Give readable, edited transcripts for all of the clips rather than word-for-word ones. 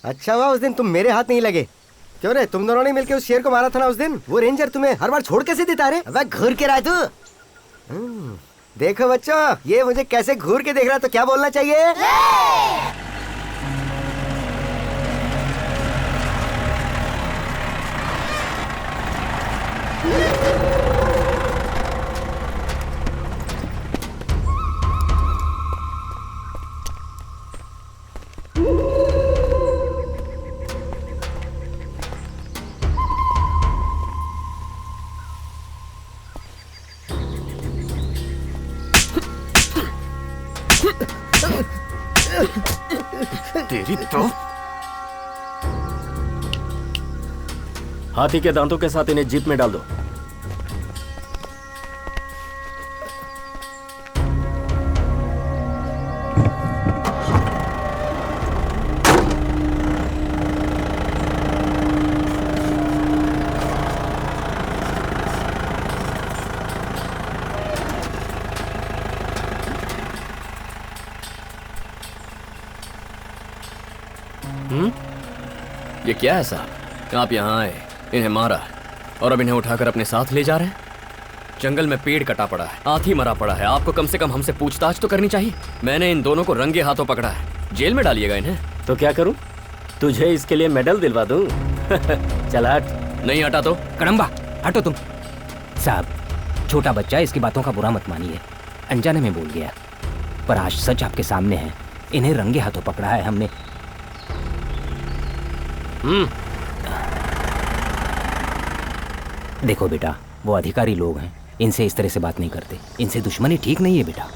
अच्छा हुआ उस दिन तुम मेरे हाथ नहीं लगे। क्यों रे, तुम दोनों ने मिलकर उस शेर को मारा था ना उस दिन। वो रेंजर तुम्हें हर बार छोड़ कैसे देता रे? अब घूर के रहा तू। देखो बच्चों, ये मुझे कैसे घूर के देख रहा, तो क्या बोलना चाहिए? तेरी तो हाथी के दांतों के साथ इन्हें जीप में डाल दो। ये क्या है साहब? आप यहाँ आए, इन्हें मारा और अब इन्हें उठाकर अपने साथ ले जा रहे हैं। जंगल में पेड़ कटा पड़ा है, हाथी मरा पड़ा है। आपको कम से कम हमसे पूछताछ तो करनी चाहिए। मैंने इन दोनों को रंगे हाथों पकड़ा है। जेल में डालिएगा इन्हें। तो क्या करूं? तुझे इसके लिए मेडल दिलवा दूं? चल हट। नहीं हटा तो कड़म्बा हटो तुम। साहब, छोटा बच्चा, इसकी बातों का बुरा मत मानिए, अनजाने में बोल गया, पर आज सच आपके सामने है। इन्हें रंगे हाथों पकड़ा है हमने। देखो बेटा, वो अधिकारी लोग हैं, इनसे इस तरह से बात नहीं करते। इनसे दुश्मनी ठीक नहीं है बेटा।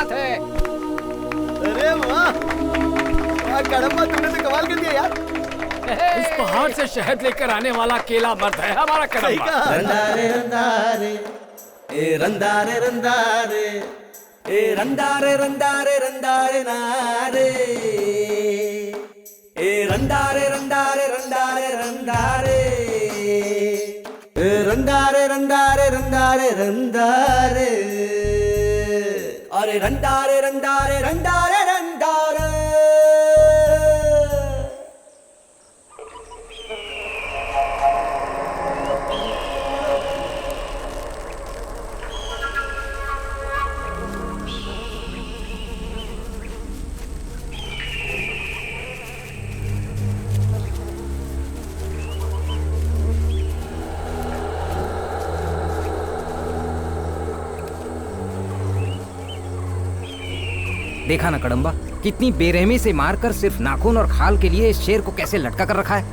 बात है। अरे वाह वाह कड़म्बा, तुमने तो कमाल कर दिया यार। इस पहाड़ से शहद लेकर आने वाला अकेला मर्द है हमारा सही कड़म्बा। कहा। रंदारे रंदारे ए रंदारे रंदारे ए रंदारे रंदारे रंदारे नारे ए रंदारे रंदारे रंदारे रंदारे ए रंदारे रंदारे रंदारे रंदारे अरे रंदारे रंदारे रंदारे रंदारे। देखा ना कड़म्बा, कितनी बेरहमी से मारकर सिर्फ नाखून और खाल के लिए इस शेर को कैसे लटका कर रखा है।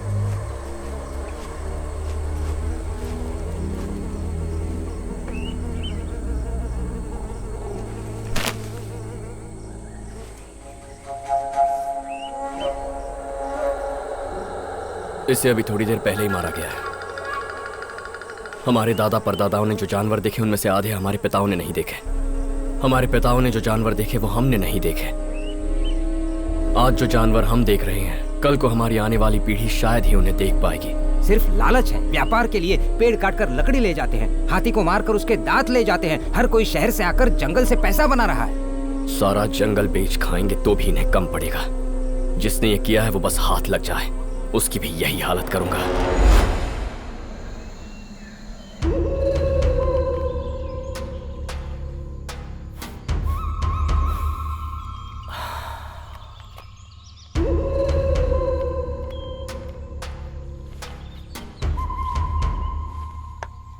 इसे अभी थोड़ी देर पहले ही मारा गया है। हमारे दादा परदादाओं ने जो जानवर देखे उनमें से आधे हमारे पिताओं ने नहीं देखे। हमारे पिताओं ने जो जानवर देखे वो हमने नहीं देखे। आज जो जानवर हम देख रहे हैं, कल को हमारी आने वाली पीढ़ी शायद ही उन्हें देख पाएगी। सिर्फ लालच है। व्यापार के लिए पेड़ काटकर लकड़ी ले जाते हैं, हाथी को मारकर उसके दांत ले जाते हैं। हर कोई शहर से आकर जंगल से पैसा बना रहा है। सारा जंगल बेच खाएंगे तो भी इन्हें कम पड़ेगा। जिसने ये किया है वो बस हाथ लग जाए, उसकी भी यही हालत करूंगा।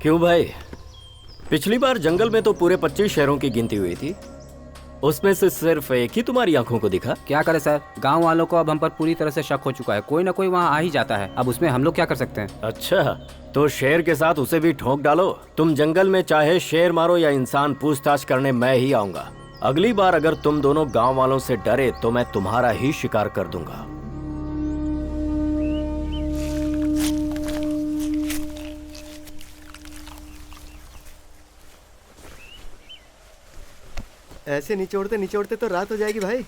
क्यों भाई, पिछली बार जंगल में तो पूरे 25 शहरों की गिनती हुई थी, उसमें से सिर्फ एक ही तुम्हारी आंखों को दिखा। क्या करे सर, गांव वालों को अब हम पर पूरी तरह से शक हो चुका है। कोई ना कोई वहाँ आ ही जाता है। अब उसमें हम लोग क्या कर सकते हैं। अच्छा, तो शेर के साथ उसे भी ठोक डालो। तुम जंगल में चाहे शेर मारो या इंसान, पूछताछ करने मैं ही आऊंगा। अगली बार अगर तुम दोनों गाँव वालों से डरे तो मैं तुम्हारा ही शिकार कर दूंगा। ऐसे निचोड़ते निचोड़ते तो रात हो जाएगी भाई।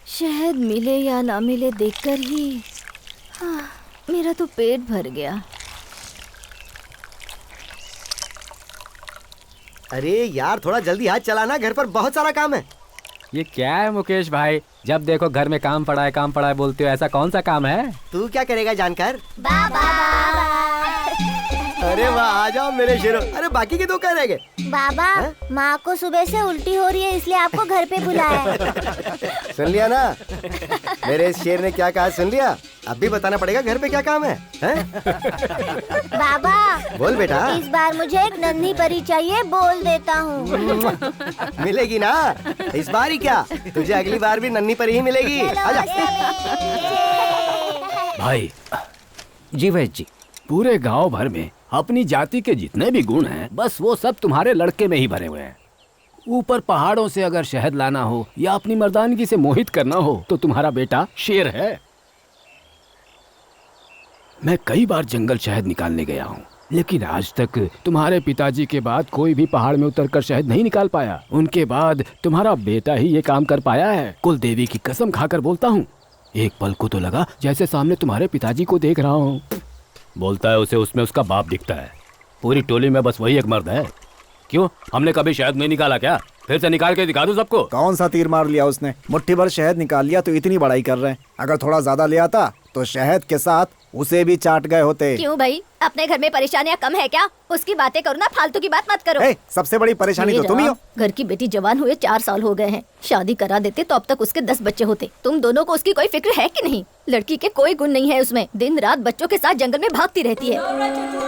शहद मिले या ना मिले देखकर ही मेरा तो पेट भर गया। अरे यार थोड़ा जल्दी हाथ चलाना, घर पर बहुत सारा काम है। ये क्या है मुकेश भाई, जब देखो घर में काम पड़ा है बोलते हो। ऐसा कौन सा काम है। तू क्या करेगा जानकर। बाबा अरे वाह, आ जाओ मेरे शेरों। अरे बाकी के दो कह रह गए। बाबा, माँ को सुबह से उल्टी हो रही है, इसलिए आपको घर पे बुलाया है। सुन लिया ना मेरे इस शेर ने क्या कहा, सुन लिया। अब भी बताना पड़ेगा घर पे क्या काम है, हैं? बाबा बोल बेटा। इस बार मुझे एक नन्ही परी चाहिए, बोल देता हूँ। मिलेगी ना इस बार ही, क्या तुझे अगली बार भी नन्ही पर ही मिलेगी। आजा। भाई जी वैद्य जी, पूरे गांव भर में अपनी जाति के जितने भी गुण हैं, बस वो सब तुम्हारे लड़के में ही भरे हुए हैं। ऊपर पहाड़ों से अगर शहद लाना हो या अपनी मर्दानगी से मोहित करना हो तो तुम्हारा बेटा शेर है। मैं कई बार जंगल शहद निकालने गया हूँ, लेकिन आज तक तुम्हारे पिताजी के बाद कोई भी पहाड़ में उतरकर शहद नहीं निकाल पाया। उनके बाद तुम्हारा बेटा ही ये काम कर पाया है। कुल देवी की कसम खाकर बोलता हूँ, एक पल को तो लगा जैसे सामने तुम्हारे पिताजी को देख रहा हूँ। बोलता है उसे उसमें उसका बाप दिखता है। पूरी टोली में बस वही एक मर्द है। क्यों, हमने कभी शहद नहीं निकाला क्या? फिर से निकाल के दिखा दूं सबको। कौन सा तीर मार लिया उसने, मुट्ठी भर शहद निकाल लिया तो इतनी बड़ाई कर रहे हैं। अगर थोड़ा ज्यादा ले आता तो शहद के साथ उसे भी चाट गए होते। क्यों भाई, अपने घर में परेशानियाँ कम है क्या? उसकी बातें करो ना, फालतू की बात मत करो। सबसे बड़ी परेशानी तो तुम ही हो। घर की बेटी जवान हुए 4 साल हो गए हैं। शादी करा देते तो अब तक उसके 10 बच्चे होते। तुम दोनों को उसकी कोई फिक्र है कि नहीं? लड़की के कोई गुण नहीं है उसमें, दिन रात बच्चों के साथ जंगल में भागती रहती है।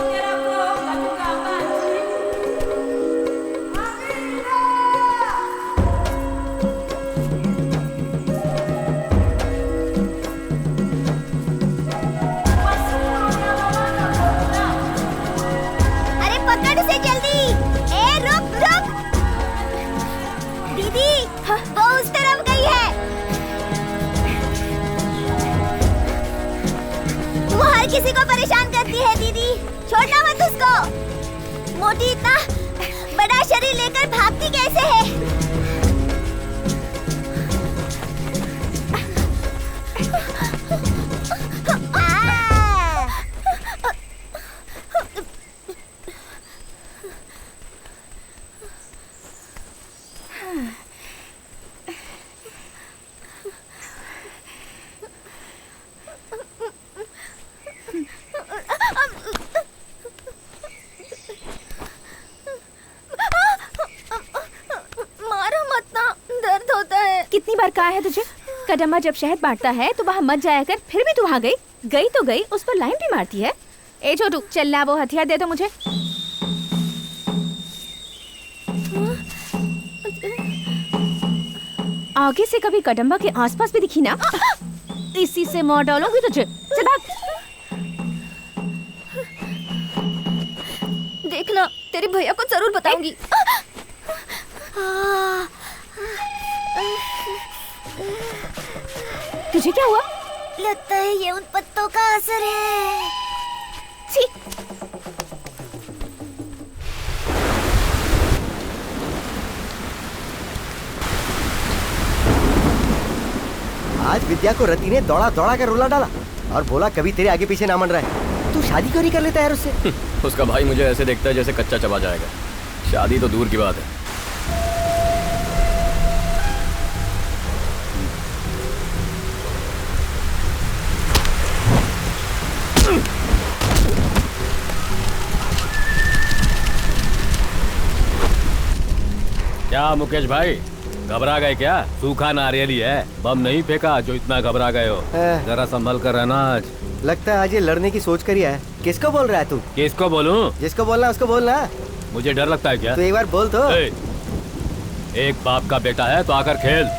बार कहा है तुझे, कदम्बा जब शहद बांटता है तो वहाँ मत जाया कर, फिर भी तू वहाँ गई तो गई, उस पर लाइन भी मारती है। ए छोटू, चल ला वो हथियार दे दो मुझे। आगे से कभी कदम्बा के आसपास भी दिखी ना, इसी से मार डालूंगी तुझे। चल भाग। देखना, तेरे भैया को जरूर बताऊंगी। तुझे क्या हुआ? लगता है ये उन पत्तों का असर है। छी। आज विद्या को रति ने दौड़ा दौड़ा कर रुला डाला और बोला कभी तेरे आगे पीछे ना मन रहा है। तू शादी क्यों नहीं कर लेता यार उससे? उसका भाई मुझे ऐसे देखता है जैसे कच्चा चबा जाएगा। शादी तो दूर की बात है। क्या मुकेश भाई, घबरा गए क्या? सूखा नारियल ही है, बम नहीं फेंका जो इतना घबरा गए हो। जरा संभल कर रहना। आज लगता है आज ये लड़ने की सोच करी है। किसको बोल रहा है तू? किसको बोलूं? जिसको बोलना उसको बोलना। मुझे डर लगता है क्या? तो एक बार बोल तो। एक बाप का बेटा है तो आकर खेल।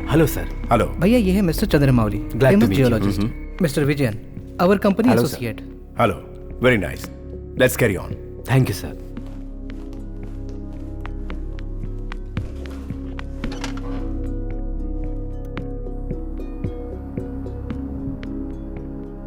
Hello sir. हेलो भैया, ये है mister Chandramouli, famous geologist. Mister Vijayan, our company associate. Hello, very nice, let's carry on. Thank you sir.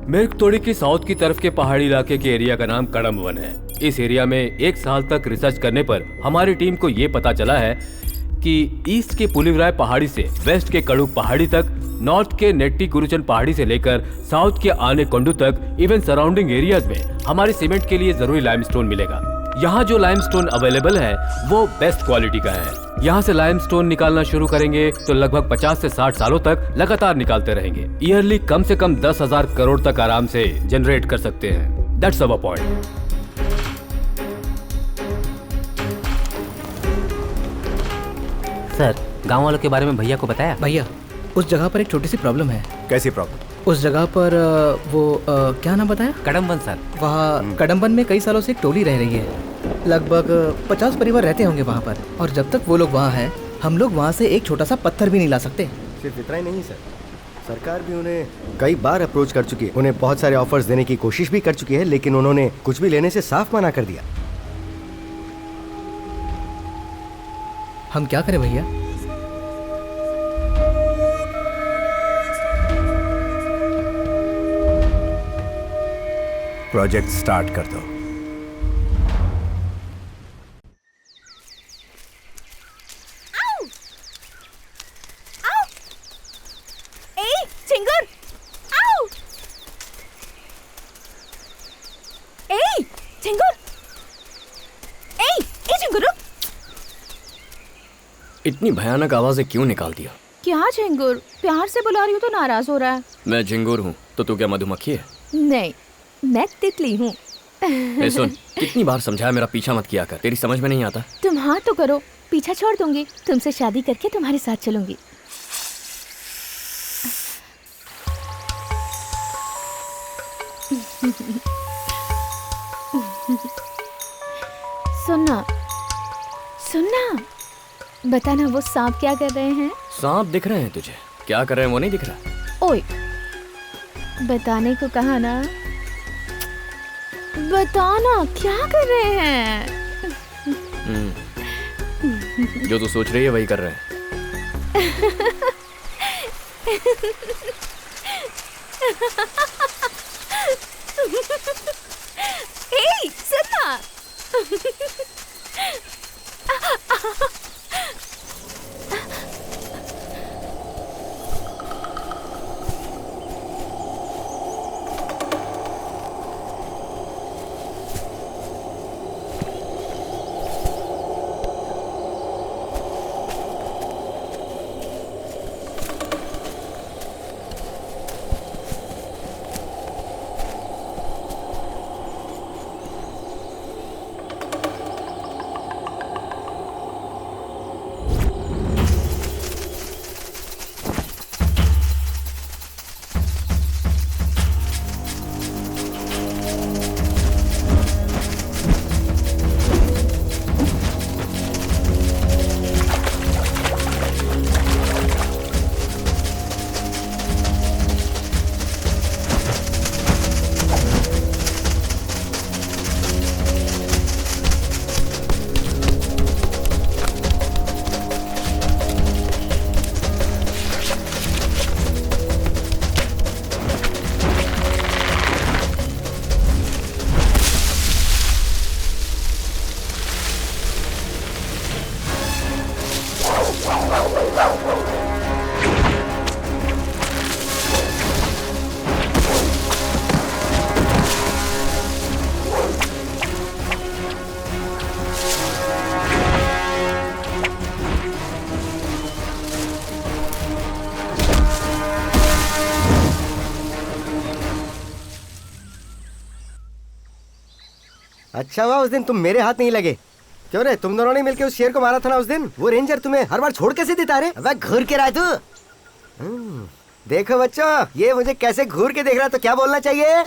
मिर्गतोड़ी की साउथ की तरफ के पहाड़ी इलाके के एरिया का नाम कड़म वन है। इस एरिया में 1 साल तक रिसर्च करने पर हमारी टीम को ये पता चला है कि ईस्ट के पुलिवराय पहाड़ी से वेस्ट के कड़ुक पहाड़ी तक, नॉर्थ के नेट्टी गुरुचन पहाड़ी से लेकर साउथ के आने कोंडू तक, इवन सराउंडिंग एरियाज में हमारे सीमेंट के लिए जरूरी लाइमस्टोन मिलेगा। यहाँ जो लाइमस्टोन अवेलेबल है वो बेस्ट क्वालिटी का है। यहाँ से लाइमस्टोन निकालना शुरू करेंगे तो लगभग 50 से 60 सालों तक लगातार निकालते रहेंगे। ईयरली कम से कम 10,000 करोड़ तक आराम से जनरेट कर सकते हैं। That's our point. सर, गांव वालों के बारे में भैया को बताया? भैया, उस जगह पर एक छोटी सी प्रॉब्लम है। कैसी प्रॉब्लम? उस जगह पर क्या नाम बताया? कड़मबन सर। वहाँ कड़मबन में कई सालों से एक टोली रह रही है। लगभग 50 परिवार रहते होंगे वहाँ पर, और जब तक वो लोग वहाँ हैं हम लोग वहाँ से एक छोटा सा पत्थर भी नहीं ला सकते। सिर्फ इतना ही नहीं सर, सरकार भी उन्हें कई बार अप्रोच कर चुकी है, उन्हें बहुत सारे ऑफर्स देने की कोशिश भी कर चुकी है, लेकिन उन्होंने कुछ भी लेने से साफ मना कर दिया। हम क्या करें भैया? प्रोजेक्ट स्टार्ट कर दो। ए चिंगूर, आओ। ए चिंगूर, ए चिंगूर, इतनी भयानक आवाजें क्यों निकालती हो? क्या झिंगुर? प्यार से बुला रही हूँ तो नाराज हो रहा है। मैं झिंगुर हूँ तो तू क्या मधुमक्खी है? नहीं, मैं तितली हूँ। सुन, कितनी बार समझाया मेरा पीछा मत किया कर, तेरी समझ में नहीं आता। तुम हाँ तो करो, पीछा छोड़ दूंगी, तुमसे शादी करके तुम्हारे साथ चलूंगी। सुनना सुनना, बताना वो सांप क्या कर रहे हैं? सांप दिख रहे हैं तुझे? क्या कर रहे हैं वो नहीं दिख रहा? ओए, बताने को कहा ना, बताना क्या कर रहे हैं? जो तू सोच रही है वही कर रहे हैं। ए, सुनना। अच्छा हुआ उस दिन तुम मेरे हाथ नहीं लगे। क्यों रे, तुम दोनों ने मिलकर उस शेर को मारा था ना उस दिन? वो रेंजर तुम्हें हर बार छोड़ कैसे देता रे? वह घूर के रहा है तू। देखो बच्चों, ये मुझे कैसे घूर के देख रहा है, तो क्या बोलना चाहिए?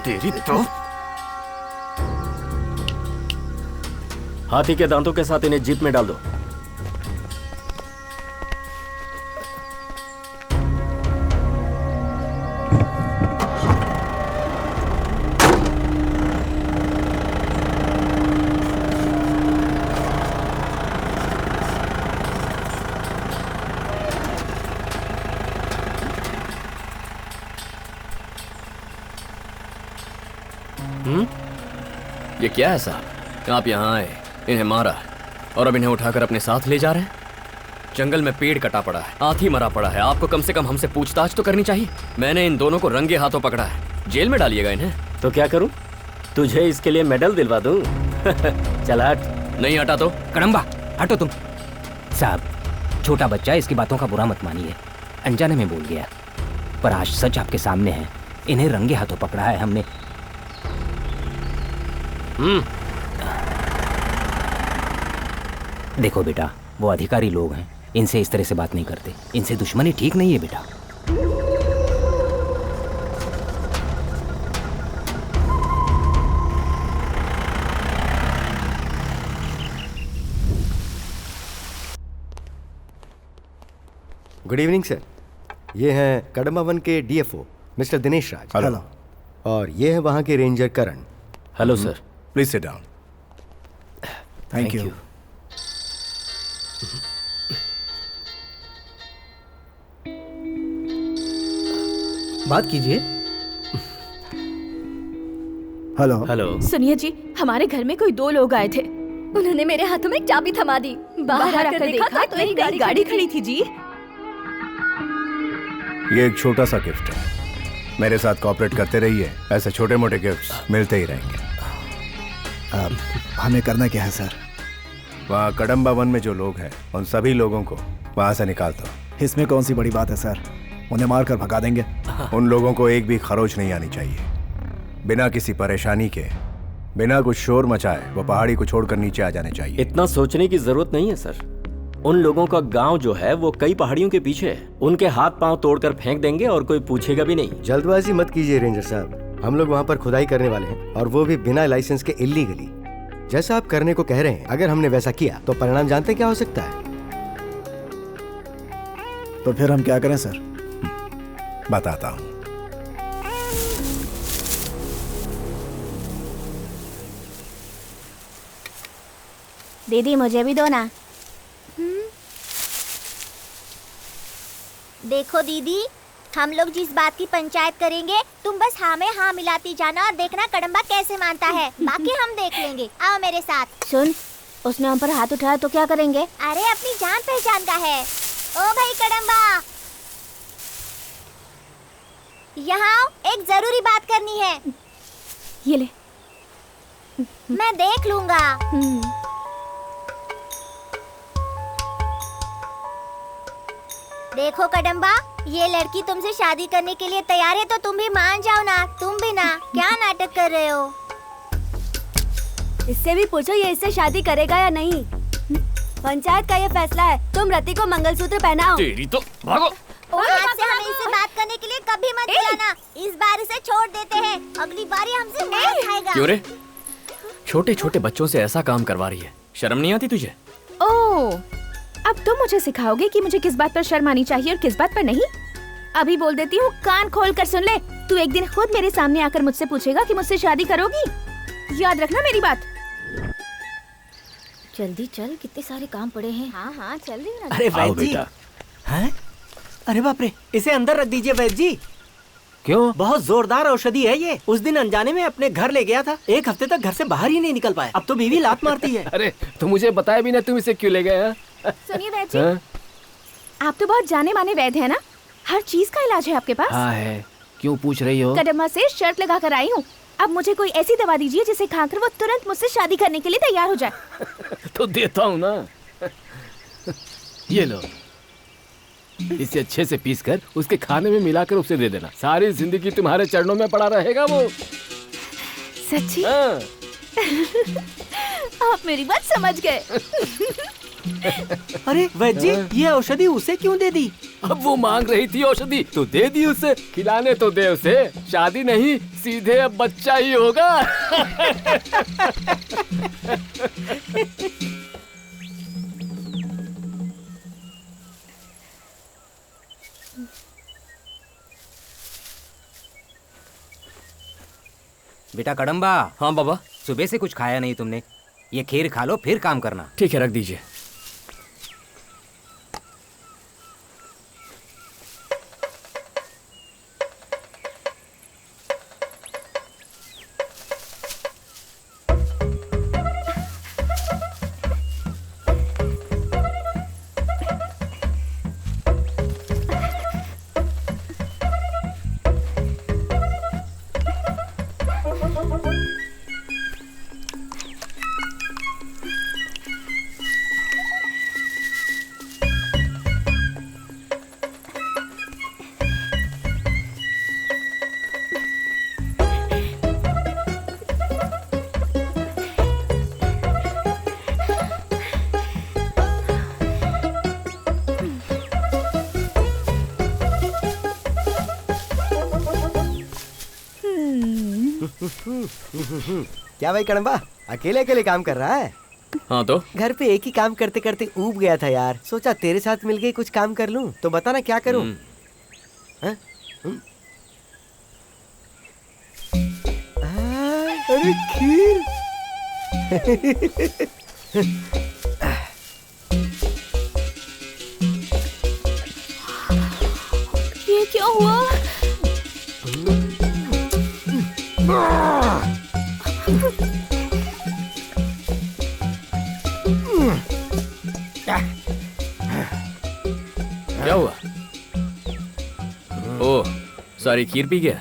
तेरी तो हाथी के दांतों के साथ इन्हें जीप में डाल दो। ये क्या है साहब? आप यहाँ आए, इन्हें मारा और अब इन्हें उठाकर अपने साथ ले जा रहे हैं। जंगल में पेड़ कटा पड़ा है, हाथी मरा पड़ा है। आपको कम से कम हमसे पूछताछ तो करनी चाहिए। मैंने इन दोनों को रंगे हाथों पकड़ा है। जेल में डालिएगा इन्हें। तो क्या करूं? तुझे इसके लिए मेडल दिलवा दूं? चल हट। नहीं हटा तो कड़म्बा हटो तुम। साहब, छोटा बच्चा है, इसकी बातों का बुरा मत मानिए। अनजाने में बोल गया, पर आज सच आपके सामने है। इन्हें रंगे हाथों पकड़ा है हमने। देखो बेटा, वो अधिकारी लोग हैं, इनसे इस तरह से बात नहीं करते। इनसे दुश्मनी ठीक नहीं है बेटा। Good evening sir. ये हैं कड़म्बा वन के डीएफओ मिस्टर दिनेश राज। हेलो। और ये है वहाँ के ranger Karan. Hello sir. Please sit down. Thank you. बात कीजिए। हेलो। हेलो। सुनिए जी, हमारे घर में कोई 2 लोग आए थे। उन्होंने मेरे हाथों में एक चाबी थमा दी। बाहर आकर देखा तो एक नई गाड़ी खड़ी थी जी। ये एक छोटा सा गिफ्ट है, मेरे साथ कोऑपरेट करते रहिए, ऐसे छोटे मोटे गिफ्ट्स मिलते ही रहेंगे। हमें करना क्या है सर? वहाँ कड़म्बा वन में जो लोग हैं उन सभी लोगों को वहाँ से निकाल दो। इसमें कौन सी बड़ी बात है सर? उन्हें मार कर भगा देंगे। उन लोगों को एक भी खरोच नहीं आनी चाहिए। बिना किसी परेशानी के, बिना कुछ शोर मचाए वो पहाड़ी को छोड़कर नीचे आ जाने चाहिए। इतना सोचने की जरूरत नहीं है सर। उन लोगों का गांव जो है वो कई पहाड़ियों के पीछे है। उनके हाथ पांव तोड़कर फेंक देंगे और कोई पूछेगा भी नहीं। जल्दबाजी मत कीजिए रेंजर साहब, हम लोग वहाँ पर खुदाई करने वाले हैं, और वो भी बिना लाइसेंस के इल्लीगली। जैसा आप करने को कह रहे हैं, अगर हमने वैसा किया तो परिणाम जानते क्या हो सकता है? तो फिर हम क्या करें सर? बताता हूँ। दीदी मुझे भी दो ना। देखो दीदी, हम लोग जिस बात की पंचायत करेंगे तुम बस हाँ में हाँ मिलाती जाना और देखना कड़म्बा कैसे मानता है। बाकी हम देख लेंगे। आओ मेरे साथ। सुन, उसने हम पर हाथ उठाया तो क्या करेंगे? अरे अपनी जान पहचान का है। ओ भाई कड़म्बा, यहाँ आओ, एक जरूरी बात करनी है। ये ले। मैं देख लूंगा। देखो कड़म्बा, ये लड़की तुमसे शादी करने के लिए तैयार है, तो तुम भी मान जाओ ना। तुम भी ना, क्या नाटक कर रहे हो? इससे भी पूछो ये इससे शादी करेगा या नहीं। पंचायत का ये फैसला है। तुम रति को मंगलसूत्र पहनाओ। तेरी तो भागो। आज से हमें इससे बात करने के लिए कभी मत बुलाना। इस बार इसे छोड़ देते हैं, अगली बार ये हमसे मार खाएगा। क्यों रे? छोटे छोटे बच्चों से ऐसा काम करवा रही है, शर्म नहीं आती तुझे? ओह, अब तुम मुझे सिखाओगे कि मुझे किस बात पर शर्म आनी चाहिए और किस बात पर नहीं? अभी बोल देती हूँ, कान खोल कर सुन ले। तू एक दिन खुद मेरे सामने आकर मुझसे पूछेगा कि मुझसे शादी करोगी। याद रखना मेरी बात। जल्दी चल, कितने सारे काम पड़े हैं। हाँ हाँ चल रही हूँ। अरे वैद्य जी, हैं? अरे बाप रे, इसे अंदर रख दीजिए वैद्य जी। क्यों? बहुत जोरदार औषधि है ये। उस दिन अनजाने में अपने घर ले गया था, 1 हफ्ते तक घर से बाहर ही नहीं निकल पाया। अब तो बीवी लात मारती है। अरे तो मुझे बताया भी ना, तुम इसे क्यों ले गए? सुनिए वैद्य जी, आप तो बहुत जाने माने वैद्य है ना, हर चीज का इलाज है आपके पास। हाँ है, क्यों पूछ रही हो? कदम्बा से शर्त लगा कर आई हूँ। अब मुझे कोई ऐसी दवा दीजिए जिसे खाकर वो तुरंत मुझसे शादी करने के लिए तैयार हो जाए। तो देता हूँ ना, ये लो। इसे अच्छे से पीसकर उसके खाने में मिलाकर उसे दे देना। सारी जिंदगी तुम्हारे चरणों में पड़ा रहेगा वो। सच्ची? हाँ। आप मेरी बात समझ गए। अरे वैद्य जी, ये औषधि उसे क्यों दे दी? अब वो मांग रही थी औषधि तो दे दी उसे। खिलाने तो दे उसे, शादी नहीं, सीधे अब बच्चा ही होगा। बेटा कड़म्बा। हाँ बाबा। सुबह से कुछ खाया नहीं तुमने, ये खीर खा लो फिर काम करना। ठीक है, रख दीजिए। क्या भाई कड़म्बा, अकेले अकेले काम कर रहा है? हाँ तो घर पे एक ही काम करते करते ऊब गया था यार, सोचा तेरे साथ मिलके कुछ काम कर लूं, तो बता ना क्या करूं? हाँ? अरे खीर। ये क्या हुआ? क्या हुआ? ओ, सारी खीर पी गया?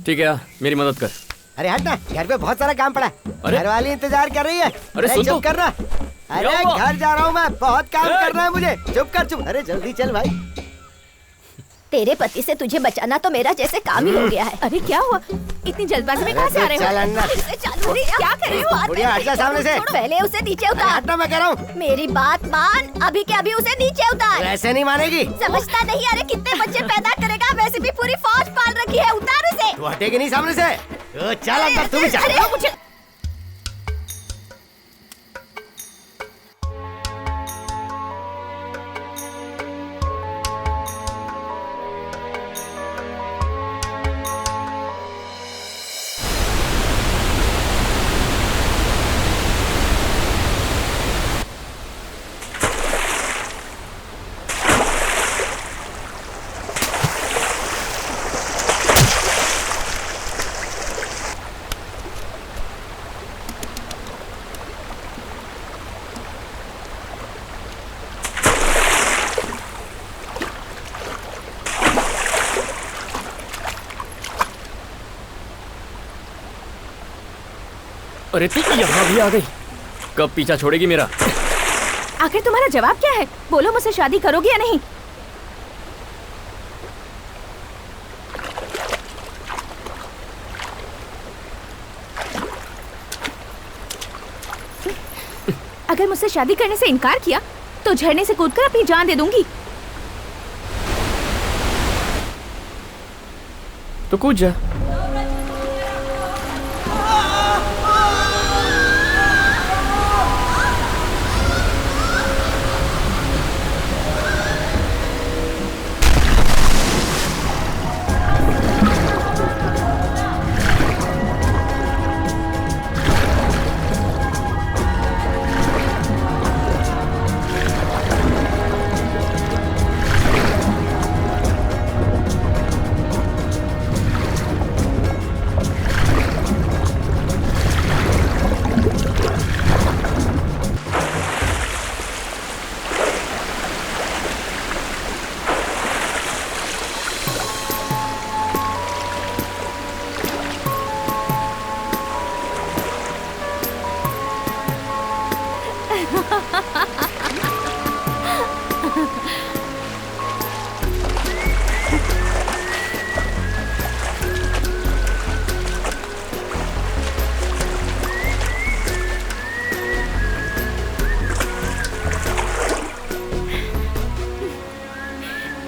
ठीक है, मेरी मदद कर। अरे हट ना, घर पे बहुत सारा काम पड़ा है। अरे? घर वाली इंतजार कर रही है। अरे सुन तो। चुप कर ना। अरे क्या हुआ? घर जा रहा हूँ मैं, बहुत काम करना है मुझे। चुप कर चुप। अरे जल्दी चल भाई। तेरे पति से तुझे बचाना तो मेरा जैसे काम ही हो गया है। अरे क्या हुआ? इतनी जल्दबाजी में कहाँ से आ रहे हो? चल अन्ना। क्या कर रही हो? बुढ़िया हट जा सामने से। पहले उसे नीचे उतार। हटना मैं कह रहा हूँ। मेरी बात मान, अभी के अभी उसे नीचे उतार। वैसे नहीं मानेगी। समझता नहीं? अरे कितने बच्चे पैदा करेगा, वैसे भी पूरी फौज पाल रखी है। उतार उसे। तू हटेगी नहीं सामने से। चल अंदर, तू भी चल। अरे मुझे अरे तू यहाँ भी आ गई, कब पीछा छोड़ेगी मेरा? आखिर तुम्हारा जवाब क्या है? बोलो, मुझसे शादी करोगे या नहीं? अगर मुझसे शादी करने से इनकार किया तो झरने से कूदकर अपनी जान दे दूंगी। तो कूद जा।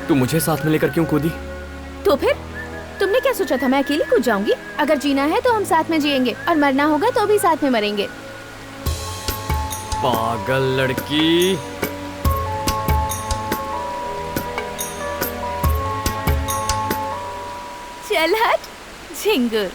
तू मुझे साथ में लेकर क्यों कूदी? तो फिर तुमने क्या सोचा था मैं अकेली कूद जाऊंगी? अगर जीना है तो हम साथ में जिएंगे और मरना होगा तो भी साथ में मरेंगे। पागल लड़की। चल हट झिंगुर।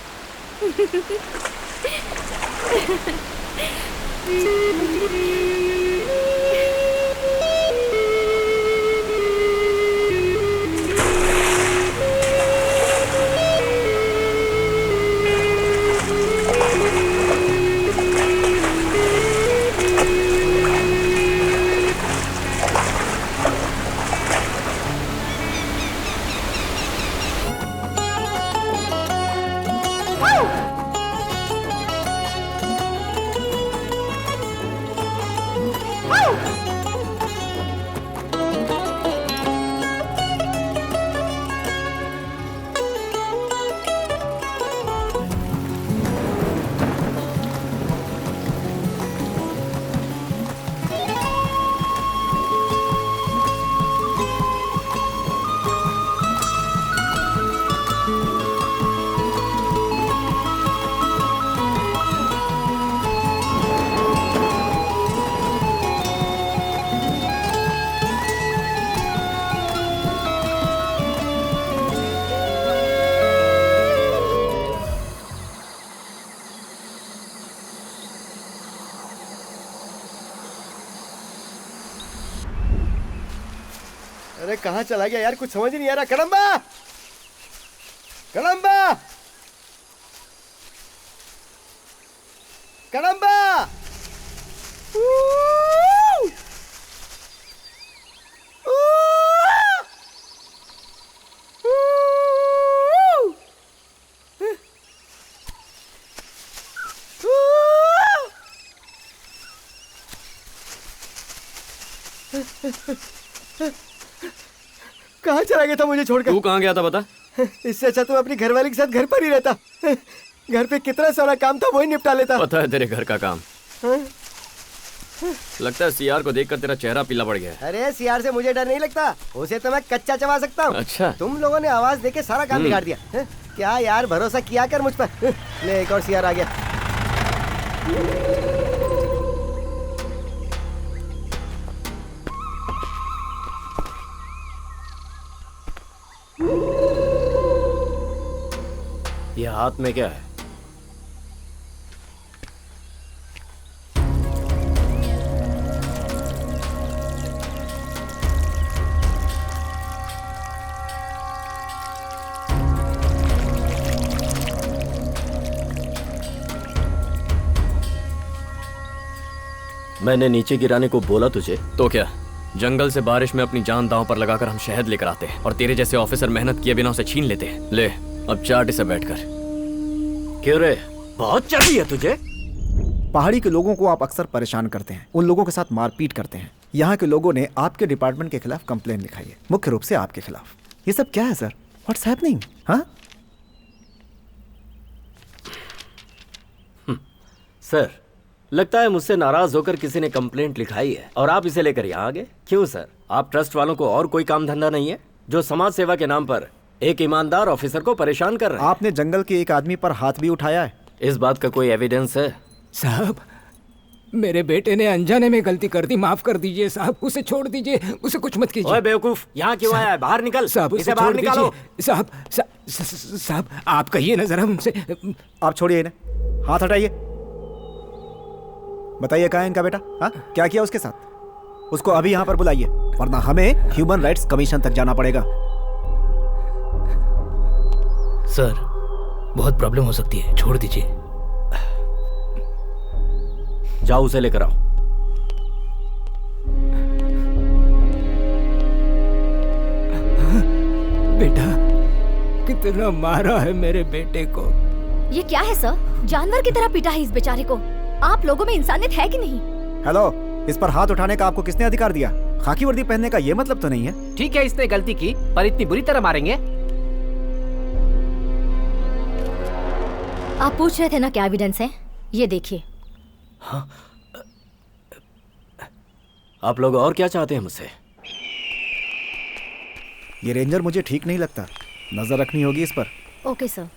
अरे कहाँ चला गया यार, कुछ समझ ही नहीं आ रहा। कड़म्बा, कड़म्बा, कड़म्बा। कहाँ चला गया था मुझे छोड़कर? तू कहाँ गया था बता? इससे अच्छा तू अपनी घरवाली के साथ घर पर ही रहता। घर पे कितना सारा काम था वही निपटा लेता। पता है तेरे घर का काम? लगता है सीआर को देखकर तेरा चेहरा पीला पड़ गया है। अरे सीआर से मुझे डर नहीं लगता, उसे तो मैं कच्चा चबा सकता हूँ। अच्छा। तुम लोगों ने आवाज देके सारा काम बिगाड़ दिया। क्या यार, भरोसा किया कर मुझ पर। ले एक और सीआर आ गया। ये हाथ में क्या है? मैंने नीचे गिराने को बोला तुझे तो क्या? जंगल से बारिश में अपनी जान दांव पर लगाकर हम शहद लेकर आते हैं और तेरे जैसे ऑफिसर मेहनत किए बिना उसे छीन लेते हैं। ले अब चाट इसे बैठकर। क्यों रे, बहुत चढ़ी है तुझे? पहाड़ी के लोगों को आप अक्सर परेशान करते हैं, उन लोगों के साथ मारपीट करते हैं। यहाँ के लोगों ने आपके डिपार्टमेंट के खिलाफ कंप्लेन लिखाई है, मुख्य रूप से आपके खिलाफ। ये सब क्या है सर? What's happening? हाँ सर, लगता है मुझसे नाराज होकर किसी ने कंप्लेंट लिखाई है और आप इसे लेकर यहाँ आ गए। क्यों सर, आप ट्रस्ट वालों को और कोई काम धंधा नहीं है जो समाज सेवा के नाम पर एक ईमानदार ऑफिसर को परेशान कर रहे हैं? आपने जंगल के एक आदमी पर हाथ भी उठाया है। इस बात का कोई एविडेंस है? साहब, मेरे बेटे ने अनजाने में गलती कर दी, माफ कर दीजिए साहब। उसे छोड़ दीजिए, उसे कुछ मत कीजिए। ओए बेवकूफ, यहाँ क्यों आया है? बाहर निकल साहब, इसे बाहर निकालो। साहब साहब, आप कहिए ना जरा उनसे। आप छोड़िए इन्हें, हाथ हटाइए। बताइए कहाँ है इनका बेटा? हाँ, क्या किया उसके साथ? उसको अभी यहाँ पर बुलाइए, वरना हमें ह्यूमन राइट्स कमीशन तक जाना पड़ेगा। सर, बहुत प्रॉब्लम हो सकती है, छोड़ दीजिए। जाओ उसे लेकर आओ। बेटा, कितना मारा है मेरे बेटे को। ये क्या है सर? जानवर की तरह पीटा है इस बेचारे को। आप लोगों में इंसानियत है कि नहीं? हेलो, इस पर हाथ उठाने का आपको किसने अधिकार दिया? खाकी वर्दी पहनने का ये मतलब तो नहीं है। ठीक है, इसने गलती की, पर इतनी बुरी तरह मारेंगे? आप पूछ रहे थे ना क्या एविडेंस है? ये देखिए। हाँ? आप लोग और क्या चाहते हैं मुझसे? ये रेंजर मुझे ठीक नहीं लगता, नजर रखनी होगी इस पर। Okay sir.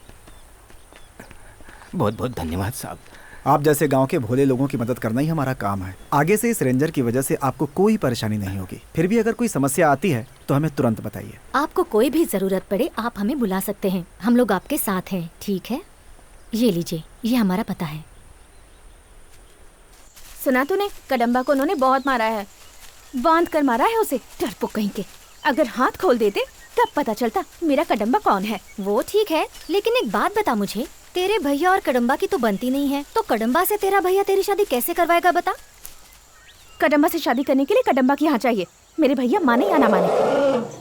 बहुत बहुत धन्यवाद साहब। आप जैसे गांव के भोले लोगों की मदद करना ही हमारा काम है। आगे से इस रेंजर की वजह से आपको कोई परेशानी नहीं होगी। फिर भी अगर कोई समस्या आती है तो हमें तुरंत बताइए। आपको कोई भी जरूरत पड़े आप हमें बुला सकते हैं, हम लोग आपके साथ हैं, ठीक है? ये लीजिए, ये हमारा पता है। सुना तूने? कदम्बा को उन्होंने बहुत मारा है, बांध कर मारा है उसे, डरपोक कहीं के। अगर हाथ खोल देते तब पता चलता मेरा कदम्बा कौन है। वो ठीक है, लेकिन एक बात बता मुझे, तेरे भैया और कदम्बा की तो बनती नहीं है, तो कदम्बा से तेरा भैया तेरी शादी कैसे करवाएगा बता? कदम्बा से शादी करने के लिए कदम्बा की यहाँ चाहिए, मेरे भैया माने या ना माने।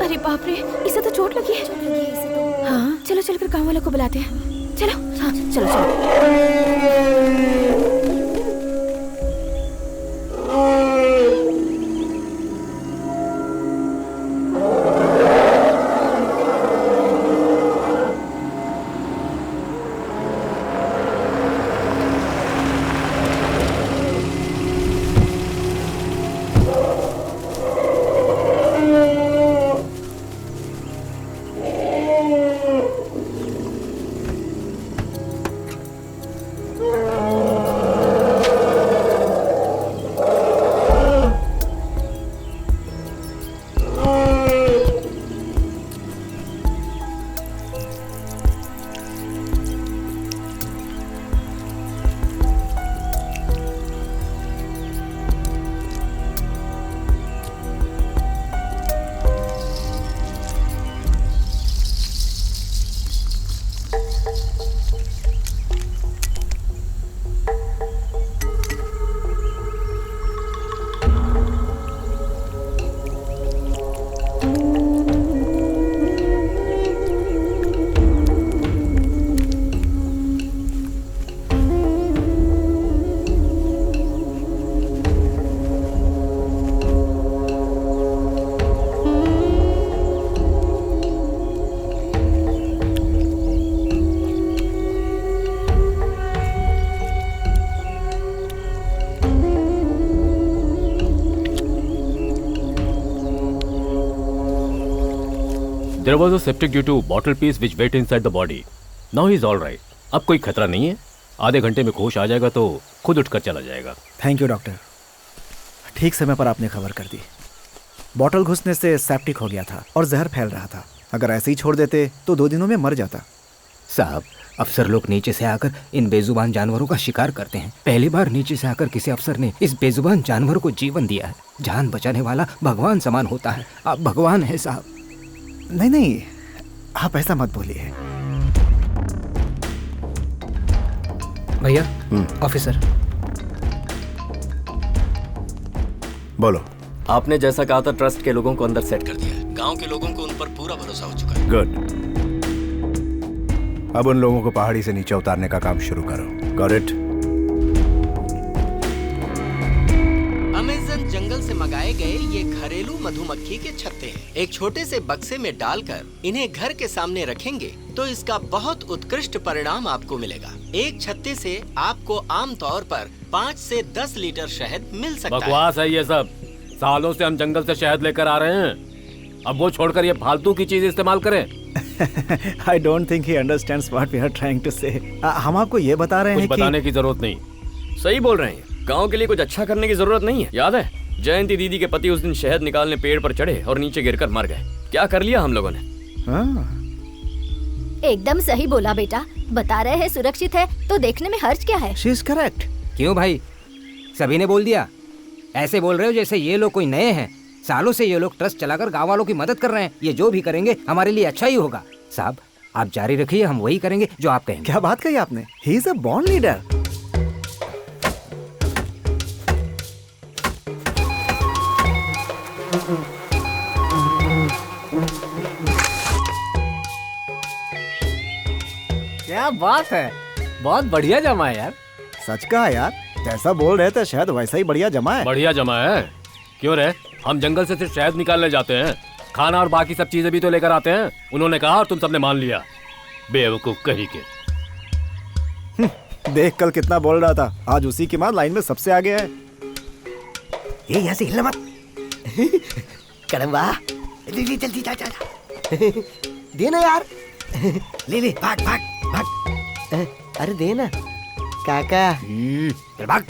अरे बाप रे, इसे तो चोट लगी है। इसे तो। हाँ, चलो चल कर गाँव वालों को बुलाते हैं। चलो। हाँ, चलो चलो। There was a septic due to bottle piece which went inside the body. Now he is all right. अब कोई खतरा नहीं है। आधे घंटे में होश आ जाएगा तो खुद उठकर चला जाएगा। थैंक यू डॉक्टर, ठीक समय पर आपने खबर कर दी। बॉटल घुसने से सेप्टिक हो गया था और जहर फैल रहा था। अगर ऐसे ही छोड़ देते तो 2 दिनों में मर जाता। साहब, अफसर लोग नीचे से आकर इन बेजुबान जानवरों का शिकार करते हैं। पहली बार नीचे से आकर किसी अफसर ने इस बेजुबान जानवर को जीवन दिया है। जान बचाने वाला भगवान समान होता है। आप भगवान है साहब। नहीं नहीं, आप ऐसा मत बोलिए। भैया, ऑफिसर। बोलो। आपने जैसा कहा था ट्रस्ट के लोगों को अंदर सेट कर दिया है। गांव के लोगों को उन पर पूरा भरोसा हो चुका है। गुड। अब उन लोगों को पहाड़ी से नीचे उतारने का काम शुरू करो। Got it? अमेज़न जंगल से मंगाए गए ये घरेलू मधुमक्खी के छत्ते हैं। एक छोटे से बक्से में डालकर इन्हें घर के सामने रखेंगे तो इसका बहुत उत्कृष्ट परिणाम आपको मिलेगा। एक छत्ते से आपको आमतौर पर 5 से 10 लीटर शहद मिल सकता है। बकवास है ये सब। सालों से हम जंगल से शहद लेकर आ रहे हैं, अब वो छोड़कर ये फालतू की चीज इस्तेमाल करें। I don't think he understands what we are trying to say. हम आपको ये बता रहे हैं कुछ बताने की जरूरत नहीं। सही बोल रहे हैं, गांव के लिए कुछ अच्छा करने की जरूरत नहीं है। याद है जयंती दीदी के पति उस दिन शहद निकालने पेड़ पर चढ़े और नीचे गिरकर मर गए। क्या कर लिया हम लोगों ने। एकदम सही बोला बेटा। बता रहे हैं सुरक्षित है तो देखने में हर्ज क्या है। She is correct. क्यों भाई, सभी ने बोल दिया? ऐसे बोल रहे हो जैसे ये लोग कोई नए हैं। सालों से ये लोग ट्रस्ट चलाकर गांव वालों की मदद कर रहे हैं। ये जो भी करेंगे हमारे लिए अच्छा ही होगा। साहब, आप जारी रखिए, हम वही करेंगे जो आप कहेंगे। क्या बात कही आपने? He is a born leader. क्या बात है, बहुत बढ़िया जमा है यार। सच कहा यार, जैसा बोल रहे थे शायद वैसा ही बढ़िया जमा है। बढ़िया जमा है? क्यों रे, हम जंगल से सिर्फ शहद निकालने जाते हैं, खाना और बाकी सब चीजें भी तो लेकर आते हैं। उन्होंने कहा और तुम सबने मान लिया। बेवकूफ कहीं के। देख कल कितना बोल रहा था, आज उसी की मां लाइन में सबसे आगे है। ये यहाँ से हिलना मत। कड़म्बा, जल्दी जल्दी जा जा। देना यार। ले ले, भाग भाग भाग। अरे देना काका। चल भाग।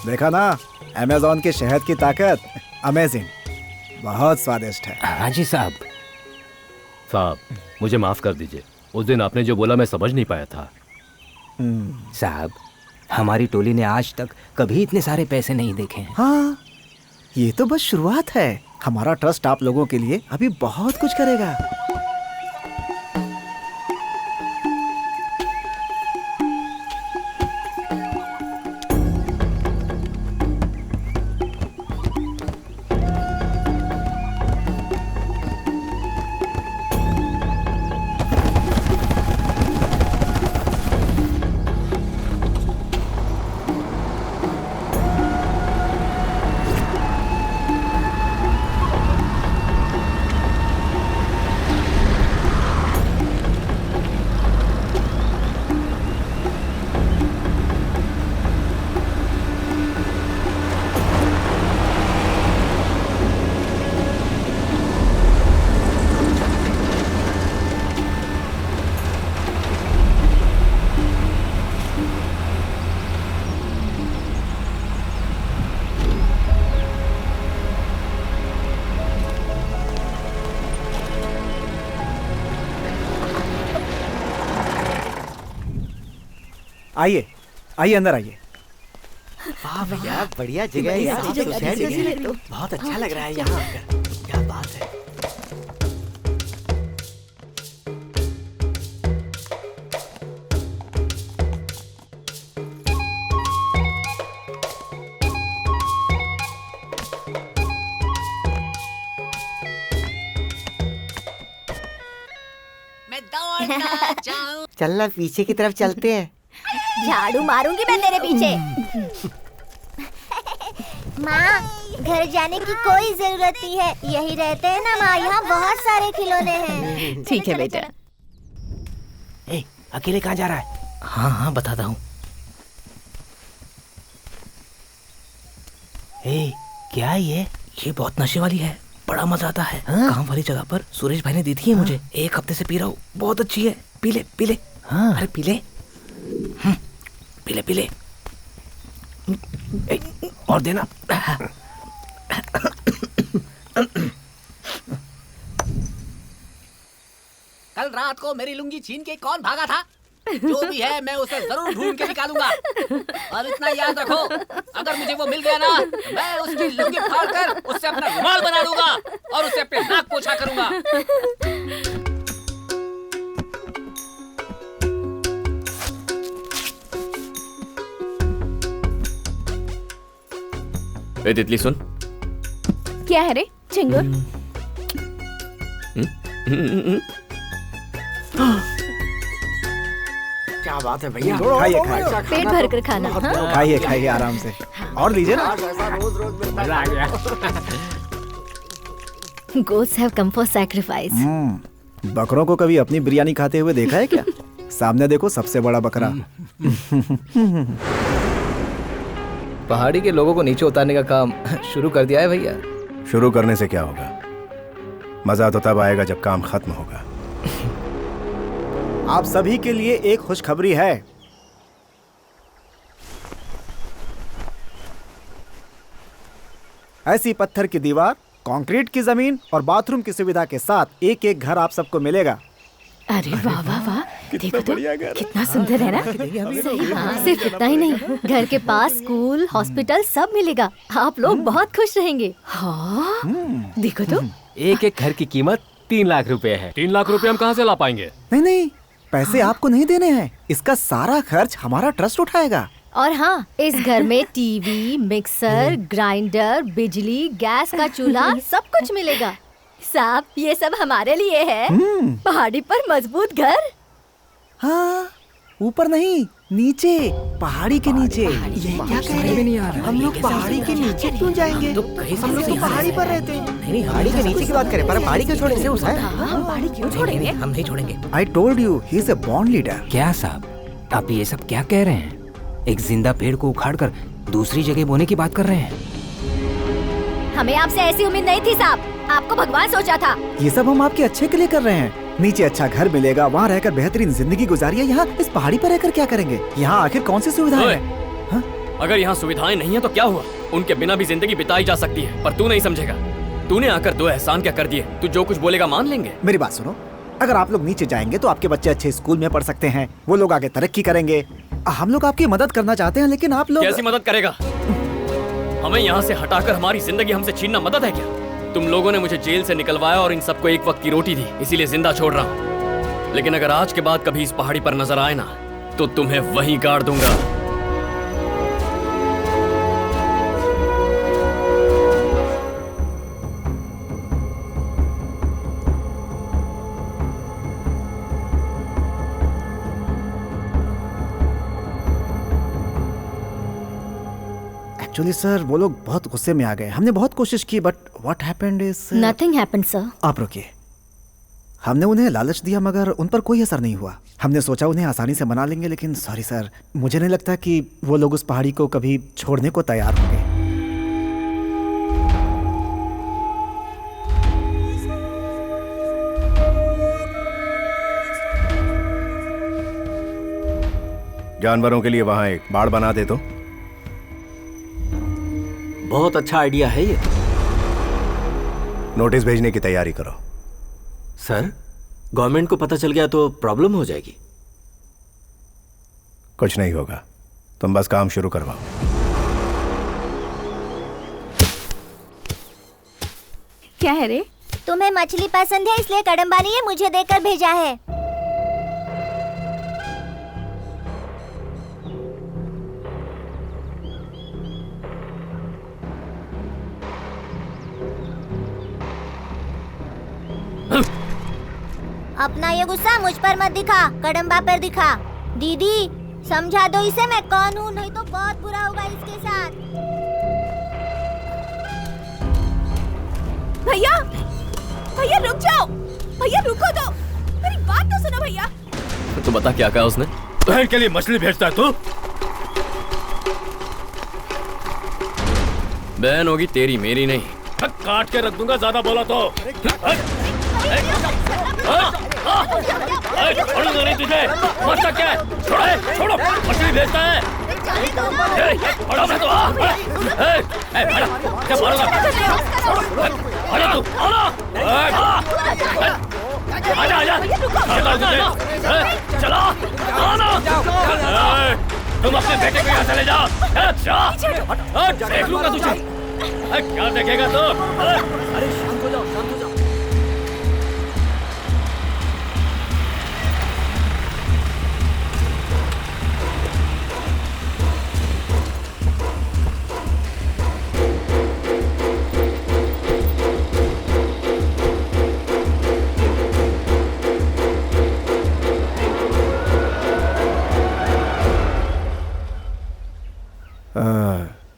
देखा ना, अमेज़न के शहद की ताकत। अमेजिंग, बहुत स्वादिष्ट है। हाँ जी साहब। साहब, मुझे माफ कर दीजिए। उस दिन आपने जो बोला मैं समझ नहीं पाया था। साहब, हमारी टोली ने आज तक कभी इतने सारे पैसे नहीं देखे हैं। हाँ, ये तो बस शुरुआत है। हमारा ट्रस्ट आप लोगों के लिए अभी बहुत कुछ करेगा। आइए आइए, अंदर आइए। वाह भैया, बढ़िया जगह है यार। बहुत अच्छा लग रहा है यहाँ आकर। क्या बात है। चलना, पीछे की तरफ चलते हैं। झाड़ू मारूंगी मैं तेरे पीछे। माँ, घर जाने की कोई जरूरत नहीं है, यही रहते हैं ना माँ। यहाँ बहुत सारे खिलौने हैं। ठीक है बेटा। अकेले कहाँ जा रहा है? हाँ हाँ, बताता हूँ। क्या ये बहुत नशे वाली है, बड़ा मजा आता है। काम वाली जगह पर सुरेश भाई ने दी थी मुझे, 1 हफ्ते से पी रहा हूँ, बहुत अच्छी है। पी ले पी ले। अरे पी ले, पी ले पी ले और देना। कल रात को मेरी लुंगी छीन के कौन भागा था? जो भी है मैं उसे जरूर ढूंढ के निकालूंगा। और इतना याद रखो, अगर मुझे वो मिल गया ना, मैं उसकी लुंगी फाड़कर उससे अपना रुमाल बना दूंगा और उससे अपने नाक पोछा करूंगा। ए तितली सुन। क्या है रे चिंगुर? क्या बात है भैया, खाइए खाइए, पेट भर कर खाना। खाइए खाइए आराम से, और लीजिए ना। मजा आ गया। Goats have come for sacrifice. बकरों को कभी अपनी बिरयानी खाते हुए देखा है क्या? सामने देखो, सबसे बड़ा बकरा। पहाड़ी के लोगों को नीचे उतारने का काम शुरू कर दिया है भैया। शुरू करने से क्या होगा, मजा तो तब आएगा जब काम खत्म होगा। आप सभी के लिए एक खुशखबरी है। ऐसी पत्थर की दीवार, कंक्रीट की जमीन और बाथरूम की सुविधा के साथ एक एक घर आप सबको मिलेगा। अरे वाह वाह वाह, देखो तो कितना सुंदर है ना। सही बात, सिर्फ इतना ही नहीं, घर के पास स्कूल, हॉस्पिटल सब मिलेगा। आप लोग बहुत खुश रहेंगे। हाँ देखो तो, एक एक घर की कीमत 3 लाख रुपए है। 3 लाख रुपए हम कहाँ से ला पाएंगे? नहीं नहीं, पैसे आपको नहीं देने हैं, इसका सारा खर्च हमारा ट्रस्ट उठाएगा। और हाँ, इस घर में टीवी, मिक्सर, ग्राइंडर, बिजली, गैस का चूल्हा सब कुछ मिलेगा। साहब, ये सब हमारे लिए है। पहाड़ी पर मजबूत घर। हाँ, ऊपर नहीं, नीचे, पहाड़ी के नीचे। ये क्या कह रहे हैं? हम लोग पहाड़ी के नीचे क्यों जाएंगे? हम लोग तो पहाड़ी पर रहते हैं। नहीं, पहाड़ी के नीचे की बात करें, पर पहाड़ी क्यों छोड़ेंगे? हम पहाड़ी क्यों छोड़ेंगे? हम नहीं छोड़ेंगे। I told you, he is a born leader. क्या साहब, आप ये सब क्या कह रहे हैं? एक जिंदा पेड़ को उखाड़कर दूसरी जगह बोने की बात कर रहे हैं। हमें आपसे ऐसी उम्मीद नहीं थी साहब, आपको भगवान सोचा था। ये सब हम आपके अच्छे के लिए कर रहे हैं। नीचे अच्छा घर मिलेगा, वहाँ रहकर बेहतरीन जिंदगी गुजारिए। यहाँ इस पहाड़ी पर रहकर क्या करेंगे? यहाँ आखिर कौन सी सुविधाएं हैं? अगर यहाँ सुविधाएं नहीं है तो क्या हुआ? उनके बिना भी जिंदगी बिताई जा सकती है, पर तू नहीं समझेगा। तूने आकर 2 एहसान क्या कर दिए? तू जो कुछ बोलेगा मान लेंगे। मेरी बात सुनो, अगर आप लोग नीचे जाएंगे तो आपके बच्चे अच्छे स्कूल में पढ़ सकते हैं, वो लोग आगे तरक्की करेंगे। हम लोग आपकी मदद करना चाहते हैं, लेकिन आप लोग कैसी मदद करेगा? हमें यहाँ से हटाकर हमारी जिंदगी हमसे छीनना मदद है क्या? तुम लोगों ने मुझे जेल से निकलवाया और इन सबको एक वक्त की रोटी दी, इसीलिए जिंदा छोड़ रहा हूँ। लेकिन अगर आज के बाद कभी इस पहाड़ी पर नजर आए ना, तो तुम्हें वहीं गाड़ दूंगा। एक्चुअली सर, वो लोग बहुत गुस्से में आ गए। हमने बहुत कोशिश की, but what happened is nothing happened sir. आप रुकिए। हमने उन्हें लालच दिया मगर उन पर कोई असर नहीं हुआ। हमने सोचा उन्हें आसानी से मना लेंगे, लेकिन सॉरी सर, मुझे नहीं लगता कि वो लोग उस पहाड़ी को कभी छोड़ने को तैयार होंगे। जानवरों के लिए वहां एक बाड़ बना दे तो। बहुत अच्छा आइडिया है ये। नोटिस भेजने की तैयारी करो। सर, गवर्नमेंट को पता चल गया तो प्रॉब्लम हो जाएगी। कुछ नहीं होगा, तुम बस काम शुरू करवाओ। क्या है रे? तुम्हें मछली पसंद है, इसलिए कदम्बा ने ये मुझे देकर भेजा है। अपना ये गुस्सा मुझ पर मत दिखा, कदम्बा पर दिखा। दीदी समझा दो इसे मैं कौन हूँ, नहीं तो बहुत बुरा होगा इसके साथ। भैया, भैया रुक जाओ, भैया रुको तो, मेरी बात तो सुनो भैया। तो बता क्या कहा उसने? बहन के लिए मछली भेजता है तू? बहन होगी तेरी, मेरी नहीं। काट के रख दूंगा ज्यादा बोला तो। छोड़ूंगा नहीं तुझे। मरता क्या है? छोड़ो, मछली भेजता है। बड़ा मैं तो क्या मारूंगा? आजा तू, आजा, चला, आना। तुम अपने बेटे को यहाँ से ले जाओ। देख लूंगा तुझे। क्या देखेगा तू? अरे शांत हो जाओ, शांत हो जाओ।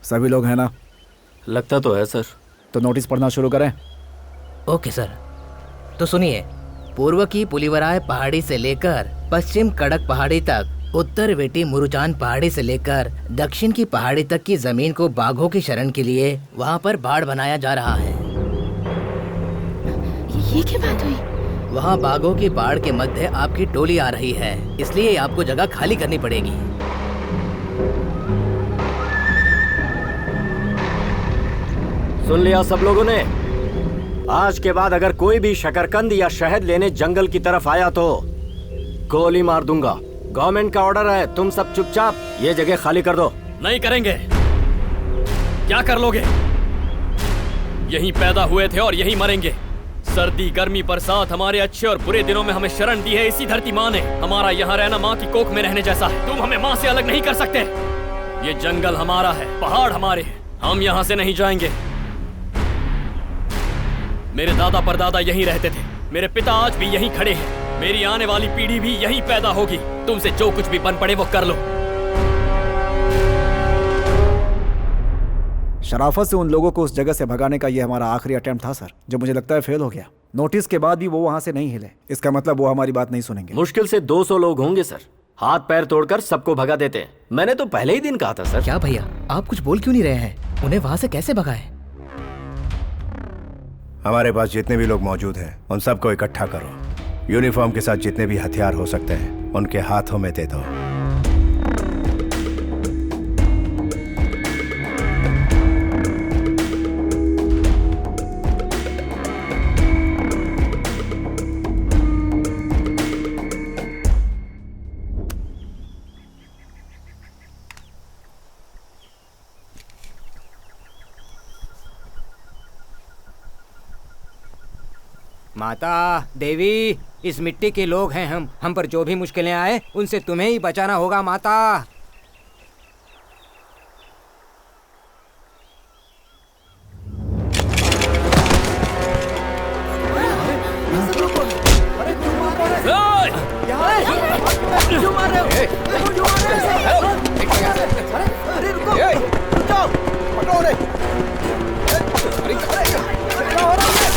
सभी लोग हैं ना? लगता तो है सर। तो नोटिस पढ़ना शुरू करें। Okay sir. तो सुनिए, पूर्व की पुलिवराय पहाड़ी से लेकर पश्चिम कड़क पहाड़ी तक, उत्तर वेटी मुरुचान पहाड़ी से लेकर दक्षिण की पहाड़ी तक की जमीन को बाघों की शरण के लिए वहाँ पर बाड़ बनाया जा रहा है। ये क्या बात हुई? वहाँ बाघों की बाड़ के मध्य आपकी टोली आ रही है, इसलिए आपको जगह खाली करनी पड़ेगी। सुन लिया सब लोगों ने? आज के बाद अगर कोई भी शकरकंद या शहद लेने जंगल की तरफ आया तो गोली मार दूंगा। गवर्नमेंट का ऑर्डर है, तुम सब चुपचाप ये जगह खाली कर दो। नहीं करेंगे। क्या कर लोगे? यहीं पैदा हुए थे और यहीं मरेंगे। सर्दी, गर्मी, बरसात, हमारे अच्छे और बुरे दिनों में हमें शरण दी है इसी धरती माँ ने। हमारा यहाँ रहना माँ की कोख में रहने जैसा है। तुम हमें माँ से अलग नहीं कर सकते। ये जंगल हमारा है, पहाड़ हमारे हैं, हम यहाँ से नहीं जाएंगे। मेरे दादा परदादा यहीं रहते थे, मेरे पिता आज भी यहीं खड़े हैं, मेरी आने वाली पीढ़ी भी यहीं पैदा होगी। तुमसे जो कुछ भी बन पड़े वो कर लो। शराफत से उन लोगों को उस जगह से भगाने का ये हमारा आखिरी अटेम्प्ट था सर, जो मुझे लगता है फेल हो गया। नोटिस के बाद भी वो वहां से नहीं हिले, इसका मतलब वो हमारी बात नहीं सुनेंगे। मुश्किल से 200 लोग होंगे सर, हाथ पैर तोड़कर सबको भगा देते हैं। मैंने तो पहले ही दिन कहा था सर। क्या भैया, आप कुछ बोल क्यों नहीं रहे हैं? उन्हें वहां से कैसे भगाए? हमारे पास जितने भी लोग मौजूद हैं उन सबको इकट्ठा करो। यूनिफॉर्म के साथ जितने भी हथियार हो सकते हैं उनके हाथों में दे दो। माता देवी, इस मिट्टी के लोग हैं हम पर जो भी मुश्किलें आए उनसे तुम्हें ही बचाना होगा माता। क्यों मार रहे हो? क्यों मार रहे हो? अरे रुको, रुको, पकड़ो रे। क्या हो रहा है?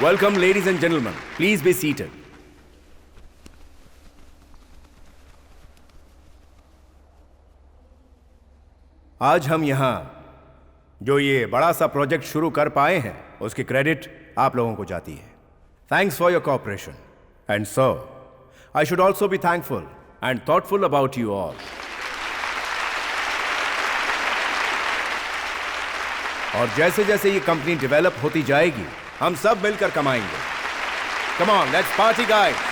Welcome, ladies and gentlemen. Please be seated. आज हम यहां जो ये बड़ा सा प्रोजेक्ट शुरू कर पाए हैं उसकी क्रेडिट आप लोगों को जाती है. Thanks for your cooperation. And so, I should also be thankful and thoughtful about you all. और जैसे जैसे ये कंपनी डेवलप होती जाएगी हम सब मिलकर कमाएंगे. Come on, let's party, guys.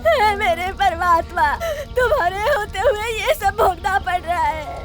हे मेरे परमात्मा, तुम्हारे होते हुए ये सब भोगना पड़ रहा है।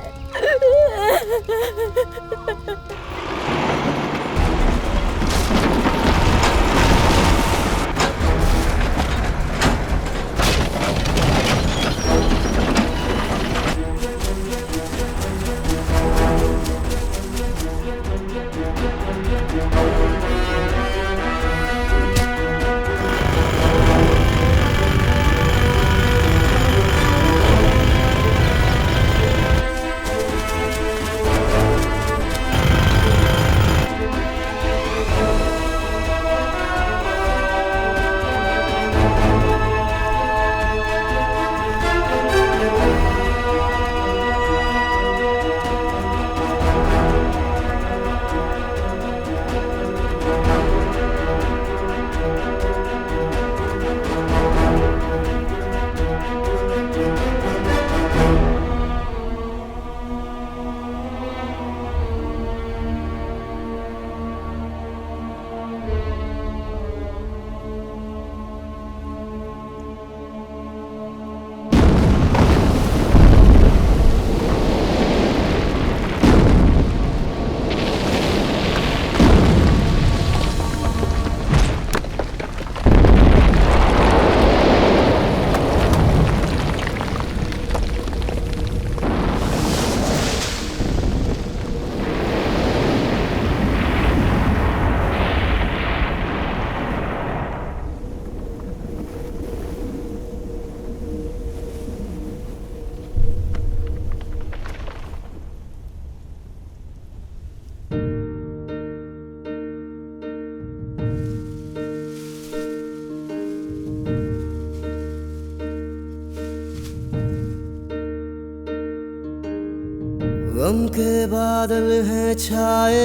गम के बादल हैं छाए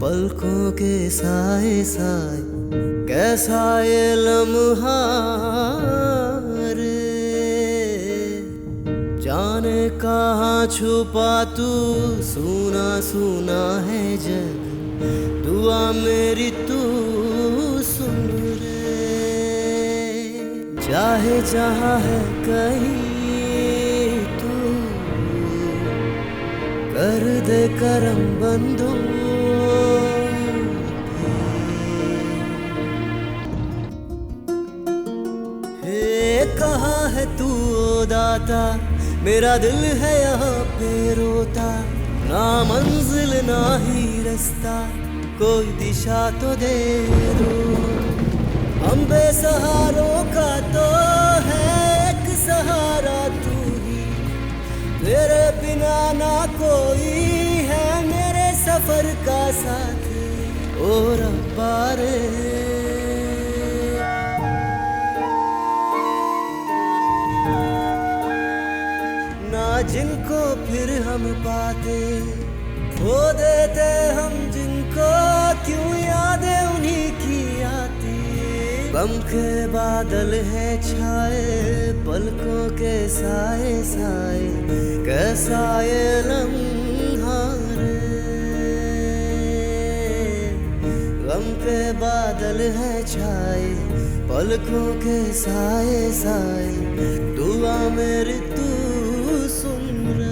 पलकों के साए साए, कैसा ये लम्हा रे, जाने कहाँ छुपा तू, सुना सुना है जग, दुआ मेरी तू सुन रे, चाहे जहाँ है कहीं तू कर दे करम बंदो। हे कहाँ है तू ओ दाता, मेरा दिल है यहाँ पे रोता, ना मंजिल ना ही रास्ता, कोई दिशा तो दे दो। हम बेसहारों का तो है एक सहारा तू ही, तेरे बिना ना कोई है मेरे सफर का साथ, ओ रब्बा रे। ना जिनको फिर हम पाते, खो देते हम जिनको, क्यों यादें उन्हीं की आती। गम के बादल हैं छाए पलकों के साए साए, कैसा ये लम्हा रे। गम के बादल हैं छाए पलकों के साए साए, दुआ मेरी तू सुन रे।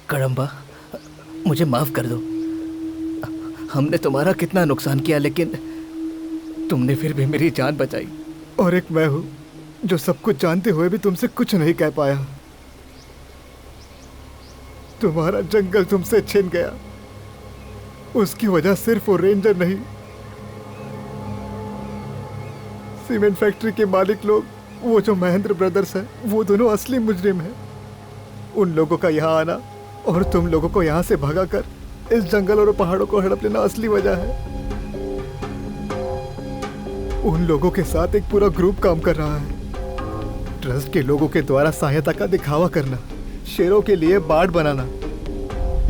कड़म्बा, मुझे माफ कर दो। हमने तुम्हारा कितना नुकसान किया, लेकिन तुमने फिर भी मेरी जान बचाई। और एक मैं हूं जो सब कुछ जानते हुए भी तुमसे कुछ नहीं कह पाया। तुम्हारा जंगल तुमसे छिन गया, उसकी वजह सिर्फ वो रेंजर नहीं, सीमेंट फैक्ट्री के मालिक लोग, वो जो महेंद्र ब्रदर्स हैं, वो दोनों असली मुजरिम हैं। उन लोगों का यहाँ आना और तुम लोगों को यहाँ से भगाकर इस जंगल और पहाड़ों को हड़प लेना असली वजह है। उन लोगों के साथ एक पूरा ग्रुप काम कर रहा है। ट्रस्ट के लोगों के द्वारा सहायता का दिखावा करना, शेरों के लिए बाड़ बनाना,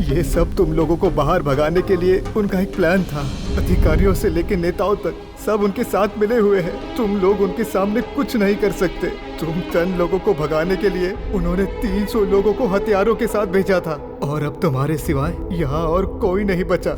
ये सब तुम लोगों को बाहर भगाने के लिए उनका एक प्लान था। अधिकारियों से लेकर नेताओं तक सब उनके साथ मिले हुए हैं। तुम लोग उनके सामने कुछ नहीं कर सकते। तुम चंद लोगों को भगाने के लिए उन्होंने 300 लोगों को हथियारों के साथ भेजा था, और अब तुम्हारे सिवाय यहाँ और कोई नहीं बचा।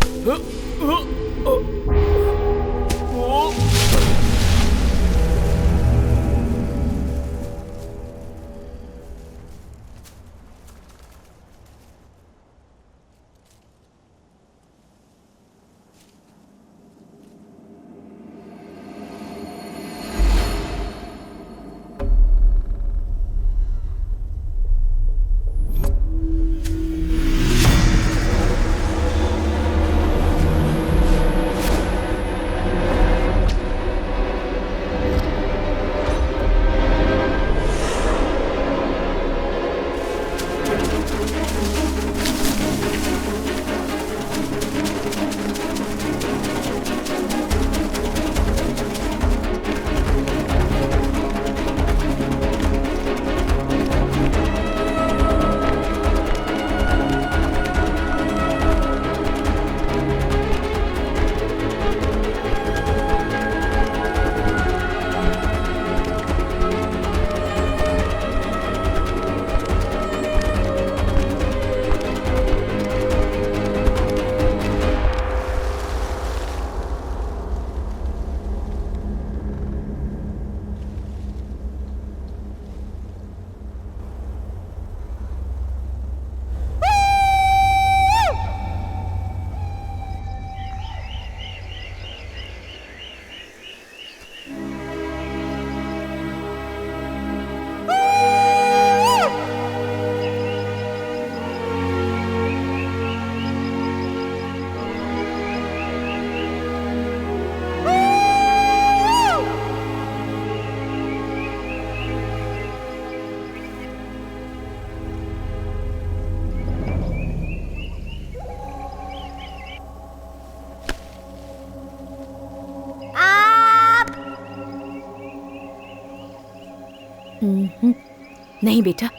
नहीं बेटा,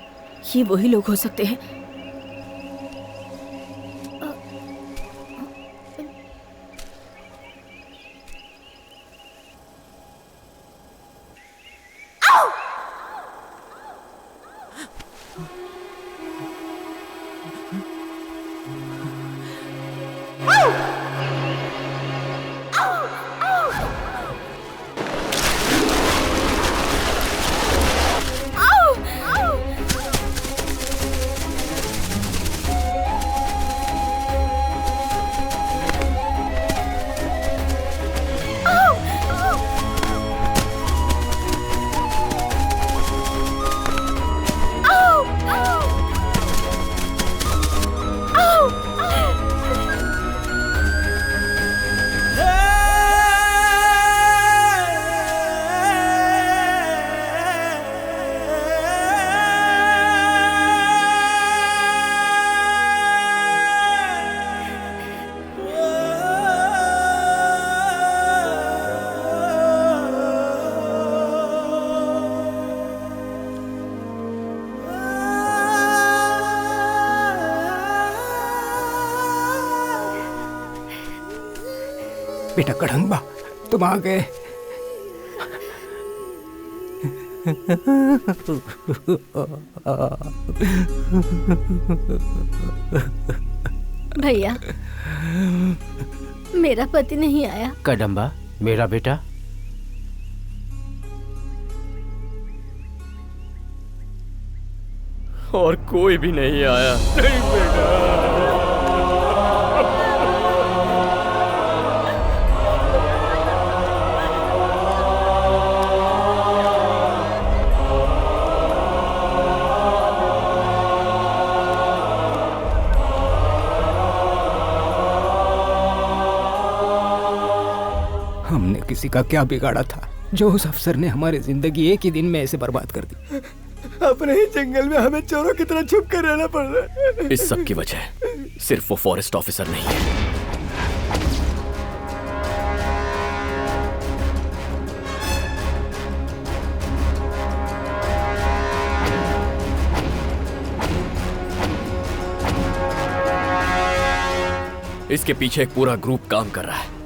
ये वही लोग हो सकते हैं। बेटा कड़ंबा, तुम आ गए। भैया, मेरा पति नहीं आया। कदम्बा, मेरा बेटा। और कोई भी नहीं आया। नहीं बेटा। हमने किसी का क्या बिगाड़ा था जो उस अफसर ने हमारी जिंदगी एक ही दिन में ऐसे बर्बाद कर दी। अपने ही जंगल में हमें चोरों की तरह छुप कर रहना पड़ रहा है। इस सब की वजह सिर्फ वो फॉरेस्ट ऑफिसर नहीं है। इसके पीछे एक पूरा ग्रुप काम कर रहा है।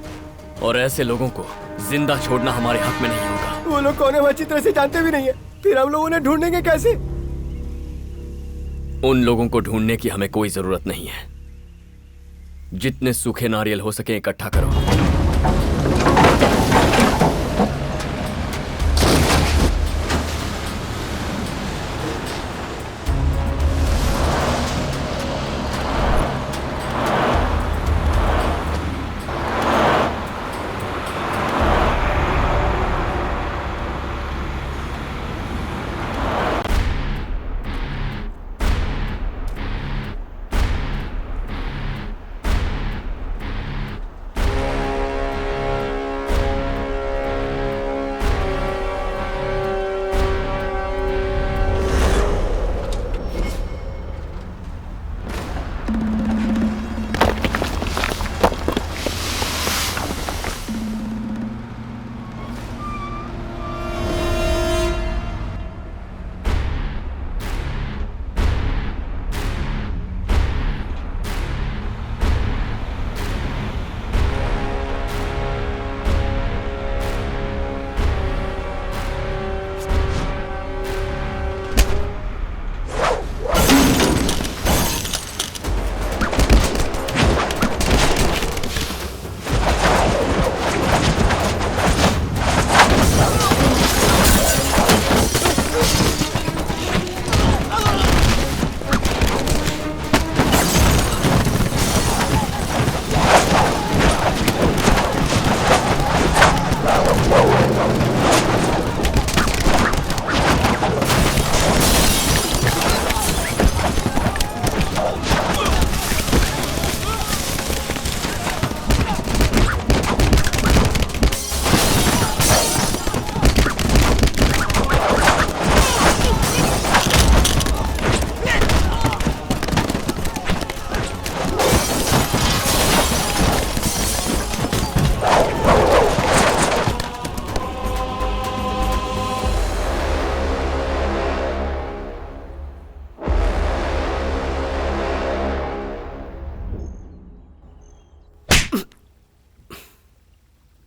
और ऐसे लोगों को जिंदा छोड़ना हमारे हक में नहीं होगा। वो लोग कौन है वो अच्छी तरह से जानते भी नहीं है, फिर हम लोग उन्हें ढूंढेंगे कैसे? उन लोगों को ढूंढने की हमें कोई जरूरत नहीं है। जितने सूखे नारियल हो सके इकट्ठा करो।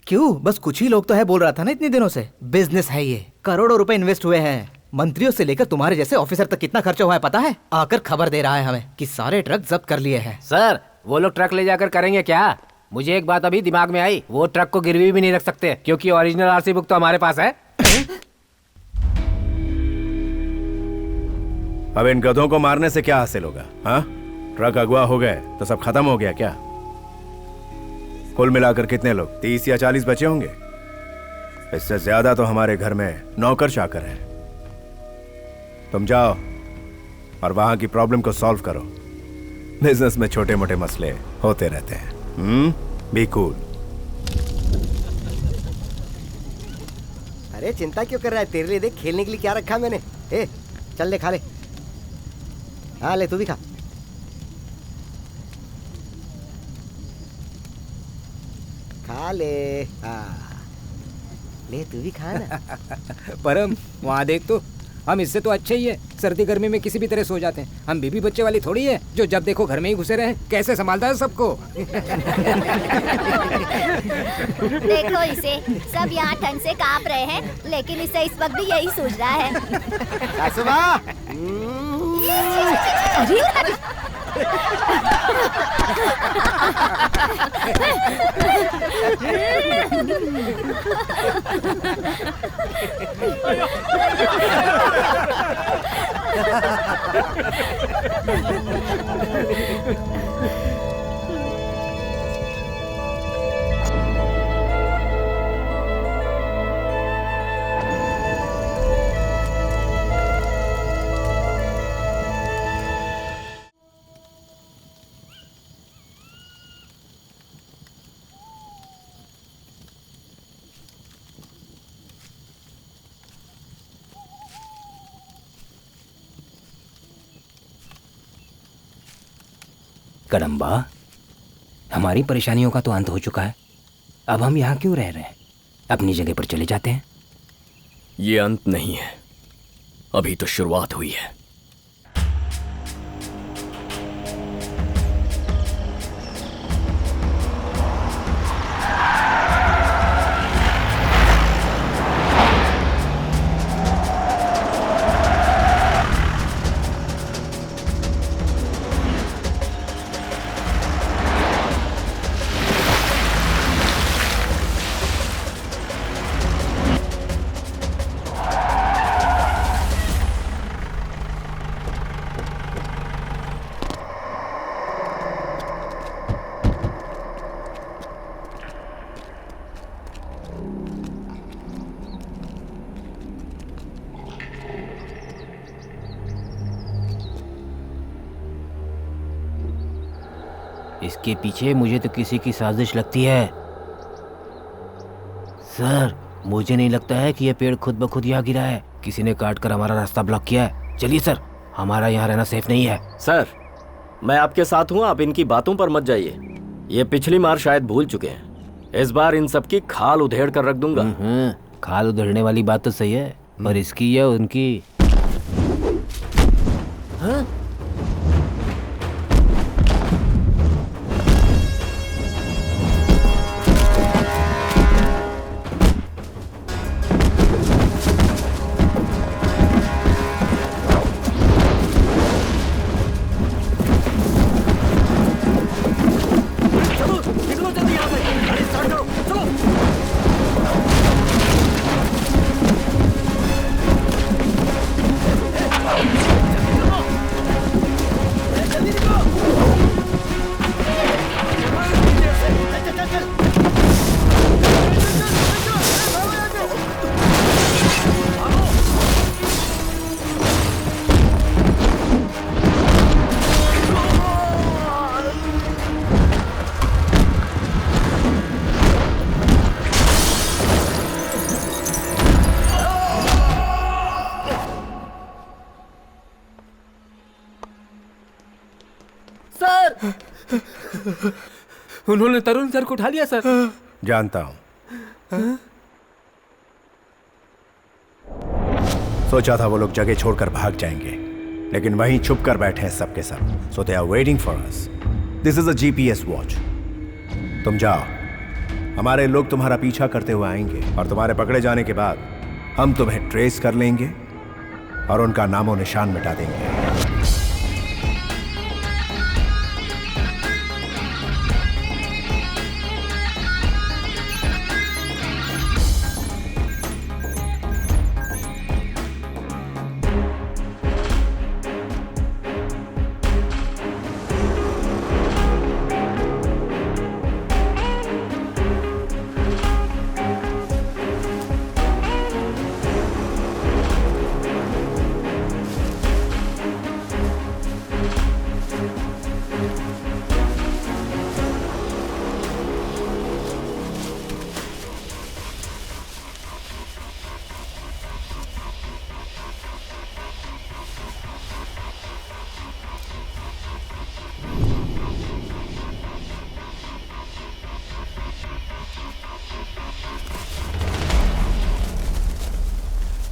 क्यों? बस कुछ ही लोग तो है बोल रहा था ना इतने दिनों से। बिजनेस है ये, करोड़ों रुपए इन्वेस्ट हुए हैं। मंत्रियों से लेकर तुम्हारे जैसे ऑफिसर तक कितना खर्चा हुआ है पता है? आकर खबर दे रहा है हमें कि सारे ट्रक जब्त कर लिए हैं। सर वो लोग ट्रक ले जाकर करेंगे क्या? मुझे एक बात अभी दिमाग में आई, वो ट्रक को गिरवी भी नहीं रख सकते क्योंकि ओरिजिनल आरसी बुक तो हमारे पास है। अब इन गधों को मारने से क्या हासिल होगा? हाँ, ट्रक अगवा हो गए तो सब खत्म हो गया क्या? कुल मिलाकर कितने लोग, 30 या 40 बचे होंगे? इससे ज्यादा तो हमारे घर में नौकर चाकर हैं। तुम जाओ और वहां की प्रॉब्लम को सॉल्व करो। बिजनेस में छोटे मोटे मसले होते रहते हैं। Be cool. अरे चिंता क्यों कर रहा है? तेरे लिए देख खेलने के लिए क्या रखा मैंने। ए चल ले, खा ले। हाँ ले, तू भी खा। खा ले। हाँ ले, तू भी खा ना। परम वहाँ देख तो, हम इससे तो अच्छे ही है। सर्दी गर्मी में किसी भी तरह सो जाते हैं। हम बीबी बच्चे वाली थोड़ी है जो जब देखो घर में ही घुसे रहे। कैसे संभालता है सबको। देखो इसे, सब यहाँ ठंड से कांप रहे हैं, लेकिन इसे इस वक्त भी यही सूझ रहा है। कदम्बा, हमारी परेशानियों का तो अंत हो चुका है। अब हम यहाँ क्यों रह रहे हैं? अपनी जगह पर चले जाते हैं। ये अंत नहीं है, अभी तो शुरुआत हुई है। इसके पीछे मुझे तो किसी की साजिश लगती है। सर, मुझे नहीं लगता है कि यह पेड़ खुद ब खुद यहाँ गिरा है। किसी ने काट कर हमारा रास्ता ब्लॉक किया है। चलिए सर, हमारा यहाँ रहना सेफ नहीं है। सर, मैं आपके साथ हूँ, आप इनकी बातों पर मत जाइए। ये पिछली मार शायद भूल चुके हैं। इस बार इन सबकी खाल उधेड़ कर रख दूंगा। खाल उधेड़ने वाली बात तो सही है, पर इसकी या उनकी। हाँ? उन्होंने तरुण सर को उठा लिया सर। जानता हूं। सोचा था वो लोग जगह छोड़कर भाग जाएंगे, लेकिन वहीं छुप कर बैठे हैं सबके सब। So they are waiting for us. This is a GPS watch. तुम जाओ, हमारे लोग तुम्हारा पीछा करते हुए आएंगे और तुम्हारे पकड़े जाने के बाद हम तुम्हें ट्रेस कर लेंगे और उनका नामो निशान मिटा देंगे।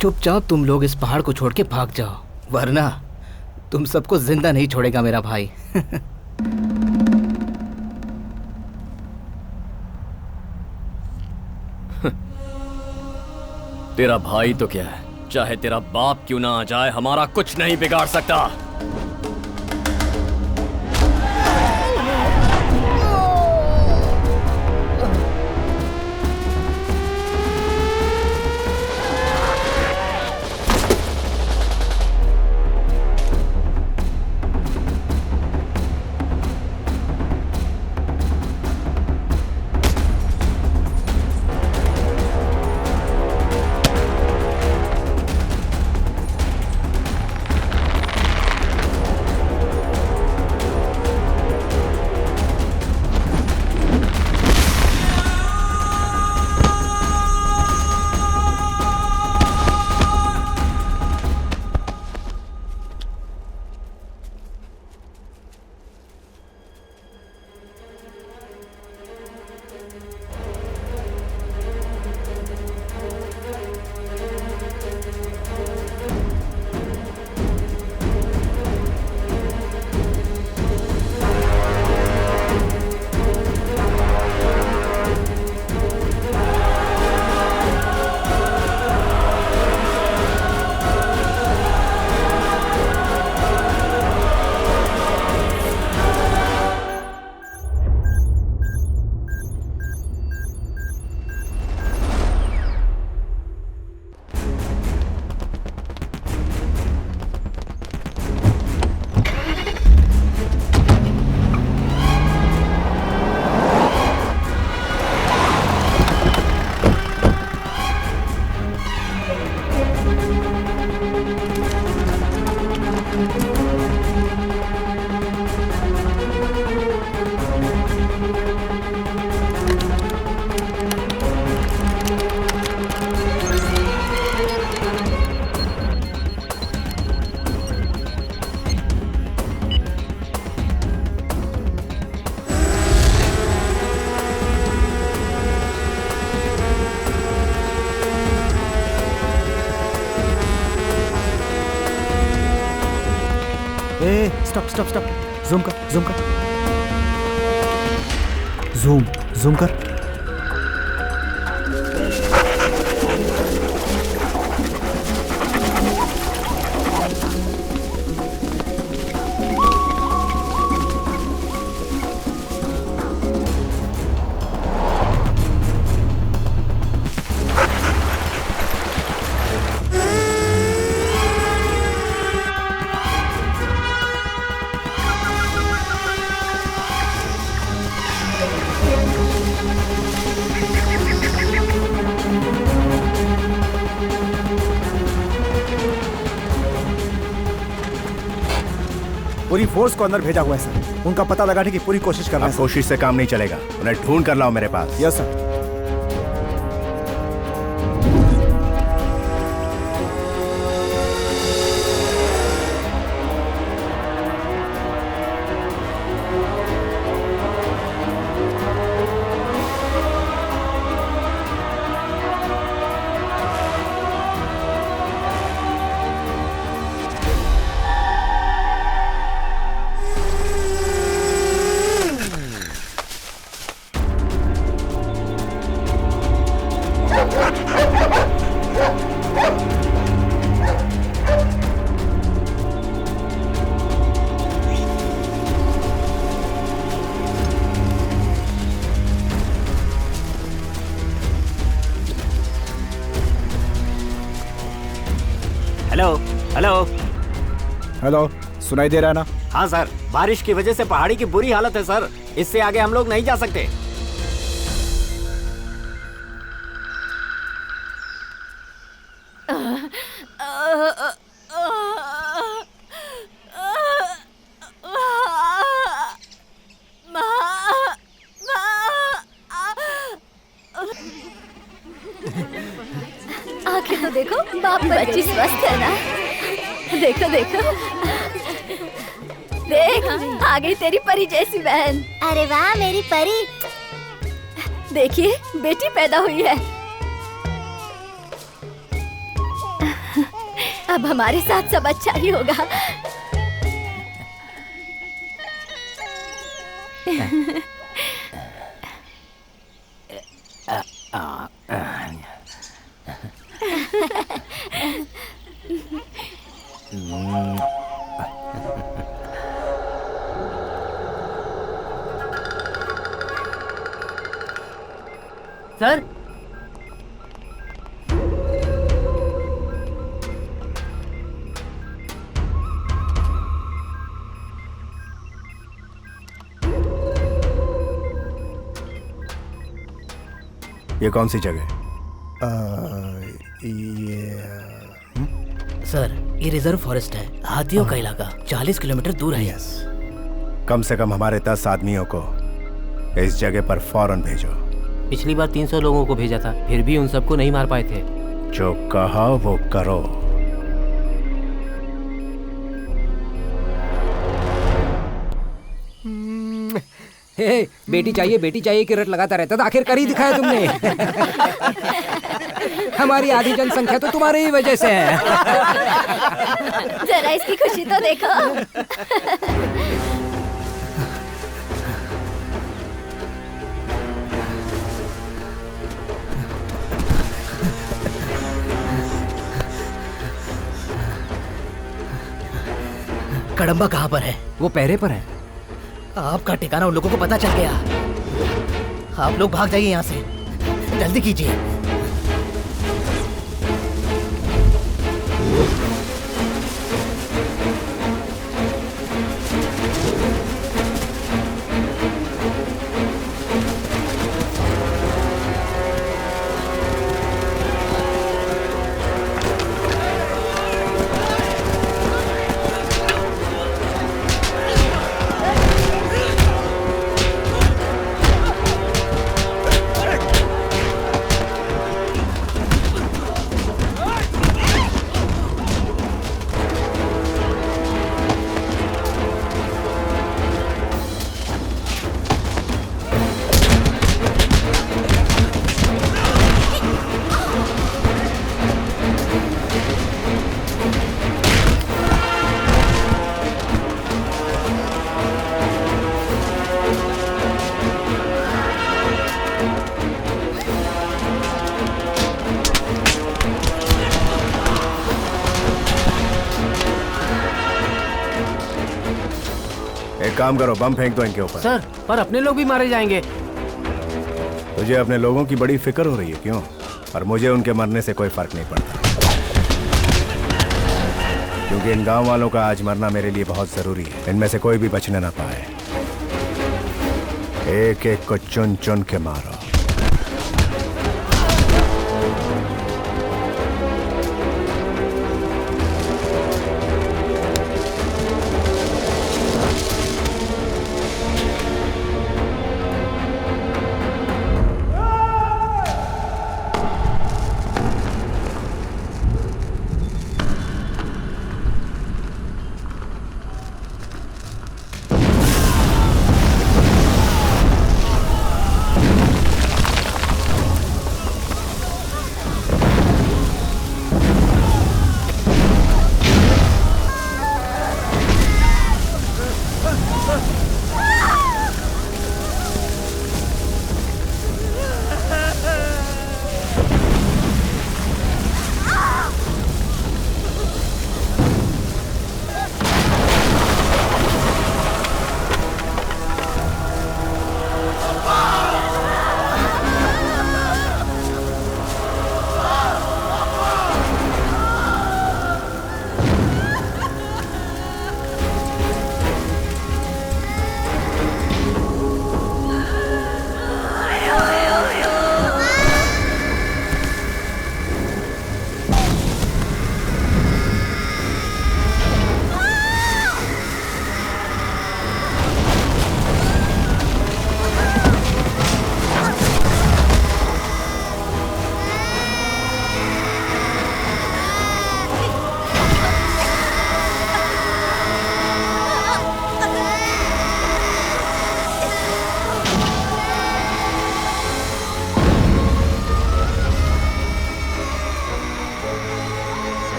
चुपचाप तुम लोग इस पहाड़ को छोड़ के भाग जाओ, वरना तुम सबको जिंदा नहीं छोड़ेगा मेरा भाई। तेरा भाई तो क्या है, चाहे तेरा बाप क्यों ना आ जाए, हमारा कुछ नहीं बिगाड़ सकता। स्टॉप स्टॉप स्टॉप, जूम कर, जूम कर, जूम जूम कर। पूरी फोर्स को अंदर भेजा हुआ है सर। उनका पता लगाने की पूरी कोशिश कर रहे हैं। कोशिश से काम नहीं चलेगा, उन्हें ढूंढ कर लाओ मेरे पास। Yes sir. Hello hello hello, सुनाई दे रहा है ना? हाँ सर, बारिश की वजह से पहाड़ी की बुरी हालत है सर। इससे आगे हम लोग नहीं जा सकते। आंखें तो देखो, बाप बच्ची स्वस्थ है ना। देखो देखो, देख आ गई तेरी परी जैसी बहन। अरे वाह मेरी परी। देखिए बेटी पैदा हुई है। अब हमारे साथ सब अच्छा ही होगा। सर ये कौन सी जगह? सर ये रिजर्व फॉरेस्ट है, हाथियों का इलाका 40 किलोमीटर दूर है। यस, कम से कम हमारे 10 आदमियों को इस जगह पर फौरन भेजो। पिछली बार 300 लोगों को भेजा था, फिर भी उन सबको नहीं मार पाए थे। जो कहा वो करो। हे, बेटी चाहिए कि रट लगाता रहता था, आखिर कर ही दिखाया तुमने। हमारी आधी जनसंख्या तो तुम्हारी ही वजह से है। जरा इसकी खुशी तो देखो। कड़म्बा कहाँ पर है? वो पहरे पर है। आपका ठिकाना उन लोगों को पता चल गया। आप लोग भाग जाइए यहाँ से, जल्दी कीजिए। एक काम करो, बम फेंक दो इनके ऊपर। सर, पर अपने लोग भी मारे जाएंगे। तुझे अपने लोगों की बड़ी फिक्र हो रही है, क्यों? और मुझे उनके मरने से कोई फर्क नहीं पड़ता, क्योंकि इन गांव वालों का आज मरना मेरे लिए बहुत जरूरी है। इनमें से कोई भी बचने ना पाए। एक एक को चुन चुन के मारो।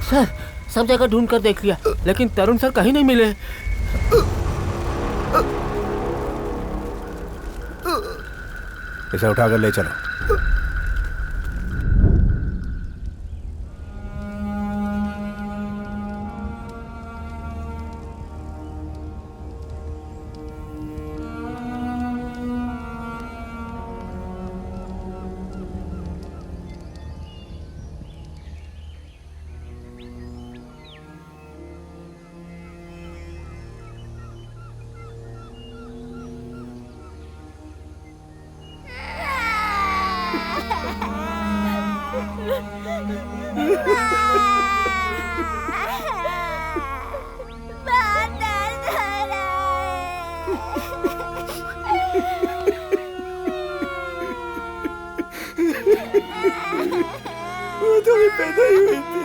सर, सब जगह ढूंढ कर देख लिया, लेकिन तरुण सर कहीं नहीं मिले। इसे उठाकर ले चलो। वो तो भी पैदा ही हुई थी,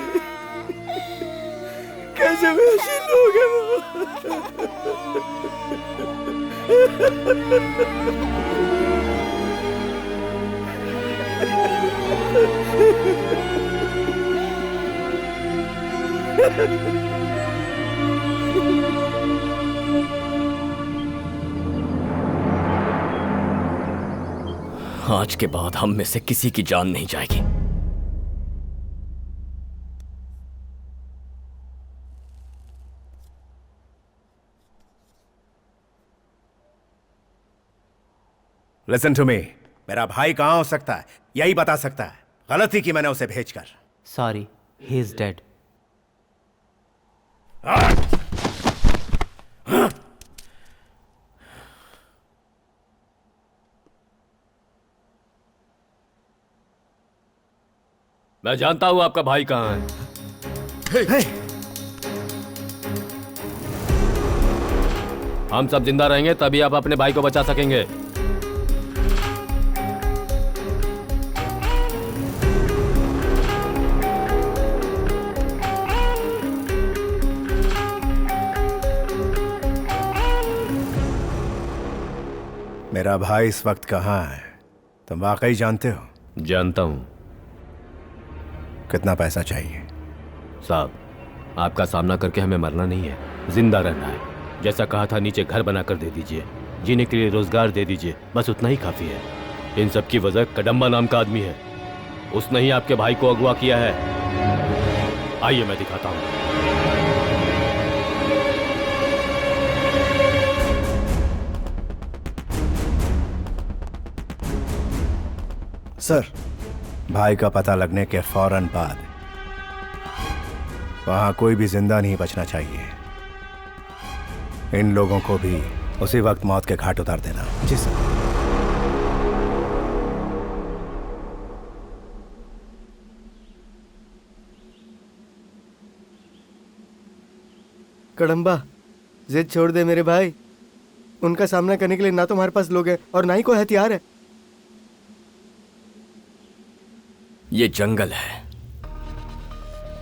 कैसे वैसे लोग हैं आज के बाद हम में से किसी की जान नहीं जाएगी। Listen to me, मेरा भाई कहां हो सकता है यही बता सकता है। गलती की मैंने उसे भेजकर। Sorry, he is dead. मैं जानता हूं आपका भाई कहां है। हम सब जिंदा रहेंगे तभी आप अपने भाई को बचा सकेंगे। मेरा भाई इस वक्त कहां है तुम वाकई जानते हो? जानता हूं। कितना पैसा चाहिए? साहब, आपका सामना करके हमें मरना नहीं है, जिंदा रहना है। जैसा कहा था, नीचे घर बनाकर दे दीजिए, जीने के लिए रोजगार दे दीजिए, बस उतना ही काफी है। इन सब की वजह कदम्बा नाम का आदमी है, उसने ही आपके भाई को अगवा किया है। आइए मैं दिखाता हूं। सर, भाई का पता लगने के फौरन बाद वहां कोई भी जिंदा नहीं बचना चाहिए। इन लोगों को भी उसी वक्त मौत के घाट उतार देना। जी सर। कड़म्बा, जिद छोड़ दे मेरे भाई। उनका सामना करने के लिए ना तो हमारे पास लोग हैं और ना ही कोई हथियार है। ये जंगल है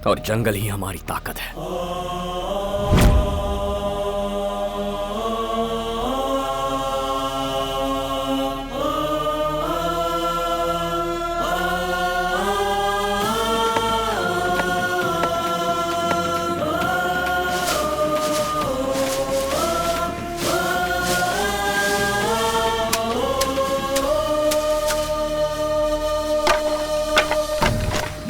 और जंगल ही हमारी ताकत है।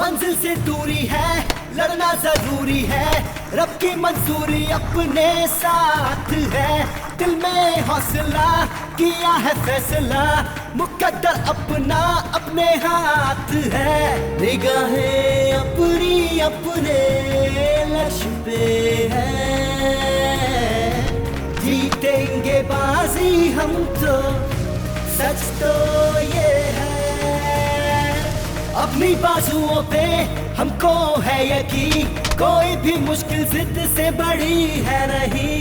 मंजिल से दूरी है, लड़ना जरूरी है, रब की मंजूरी अपने साथ है। दिल में हौसला किया है फैसला, मुकद्दर अपना अपने हाथ है। निगाहें अपनी अपने लक्ष्य पे है, जीतेंगे बाजी हम तो, सच तो ये है। अपनी बाजुओं पे हमको है यकीन, कोई भी मुश्किल जिद से बड़ी है नहीं।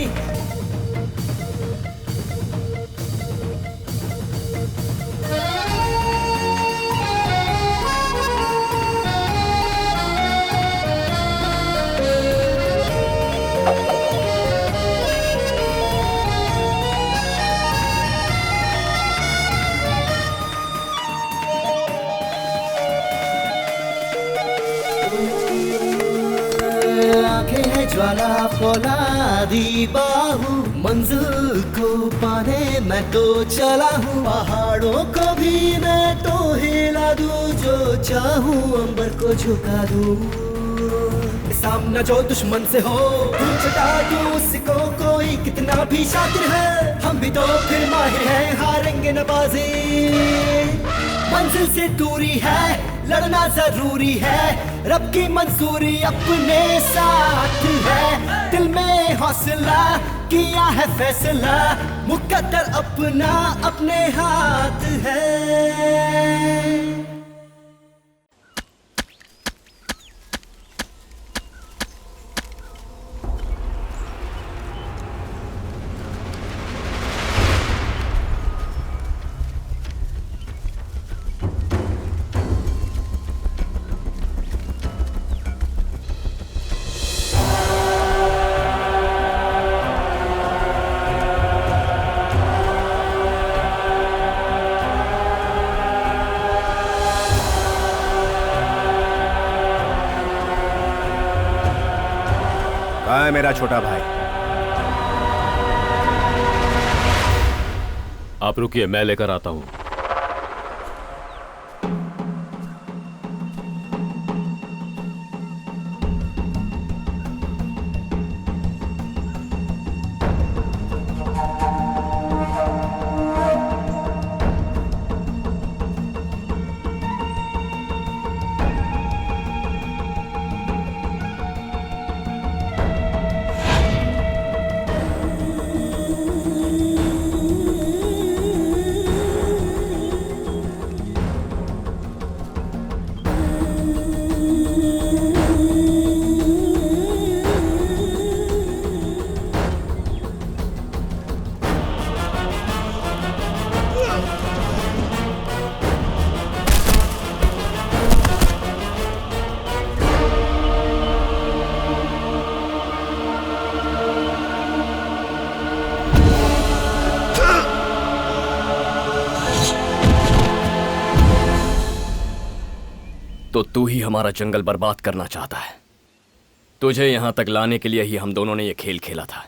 ज्वाला फौलादी बाहू, मंजिल को पाने मैं तो चला हूँ। पहाड़ों को भी मैं तो हिला दूँ, जो चाहूँ अंबर को झुका दूँ। सामना जो दुश्मन से हो छुटा दूँ उसको, कोई कितना भी शातिर है, हम भी तो फिर माहिर हैं, हारेंगे न बाजी। मंजिल से दूरी है, लड़ना जरूरी है, रब की मंजूरी अपने साथ है। दिल में हौसला किया है फैसला, मुकद्दर अपना अपने हाथ है। कहाँ है मेरा छोटा भाई? आप रुकिए, मैं लेकर आता हूँ। तो तू ही हमारा जंगल बर्बाद करना चाहता है। तुझे यहां तक लाने के लिए ही हम दोनों ने ये खेल खेला था।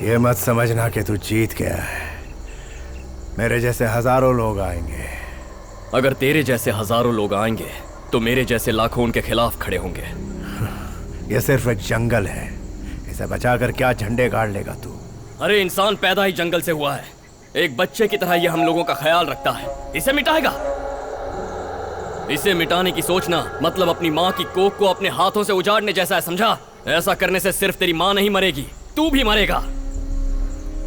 ये मत समझना कि तू जीत गया है। मेरे जैसे हजारों लोग आएंगे। अगर तेरे जैसे हजारों लोग आएंगे तो मेरे जैसे लाखों उनके खिलाफ खड़े होंगे। ये सिर्फ एक जंगल है, इसे बचाकर क्या झंडे गाड़ लेगा तू? अरे इंसान पैदा ही जंगल से हुआ है, एक बच्चे की तरह ये हम लोगों का ख्याल रखता है। इसे मिटाएगा? इसे मिटाने की सोचना मतलब अपनी माँ की कोख को अपने हाथों से उजाड़ने जैसा है, समझा? ऐसा करने से सिर्फ तेरी माँ नहीं मरेगी, तू भी मरेगा।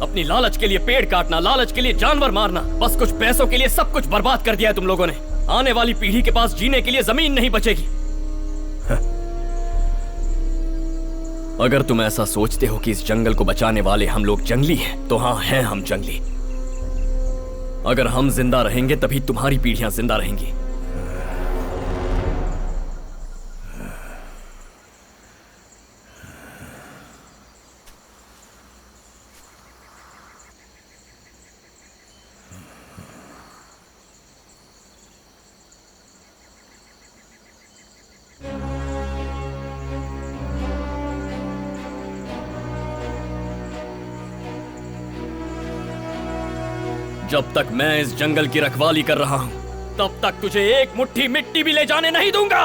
अपनी लालच के लिए पेड़ काटना, लालच के लिए जानवर मारना, बस कुछ पैसों के लिए सब कुछ बर्बाद कर दिया है तुम लोगों ने। आने वाली पीढ़ी के पास जीने के लिए जमीन नहीं बचेगी। अगर तुम ऐसा सोचते हो कि इस जंगल को बचाने वाले हम लोग जंगली हैं, तो हाँ, हैं हम जंगली। अगर हम जिंदा रहेंगे तभी तुम्हारी पीढ़ियां जिंदा रहेंगी। जब तक मैं इस जंगल की रखवाली कर रहा हूं, तब तक तुझे एक मुट्ठी मिट्टी भी ले जाने नहीं दूंगा।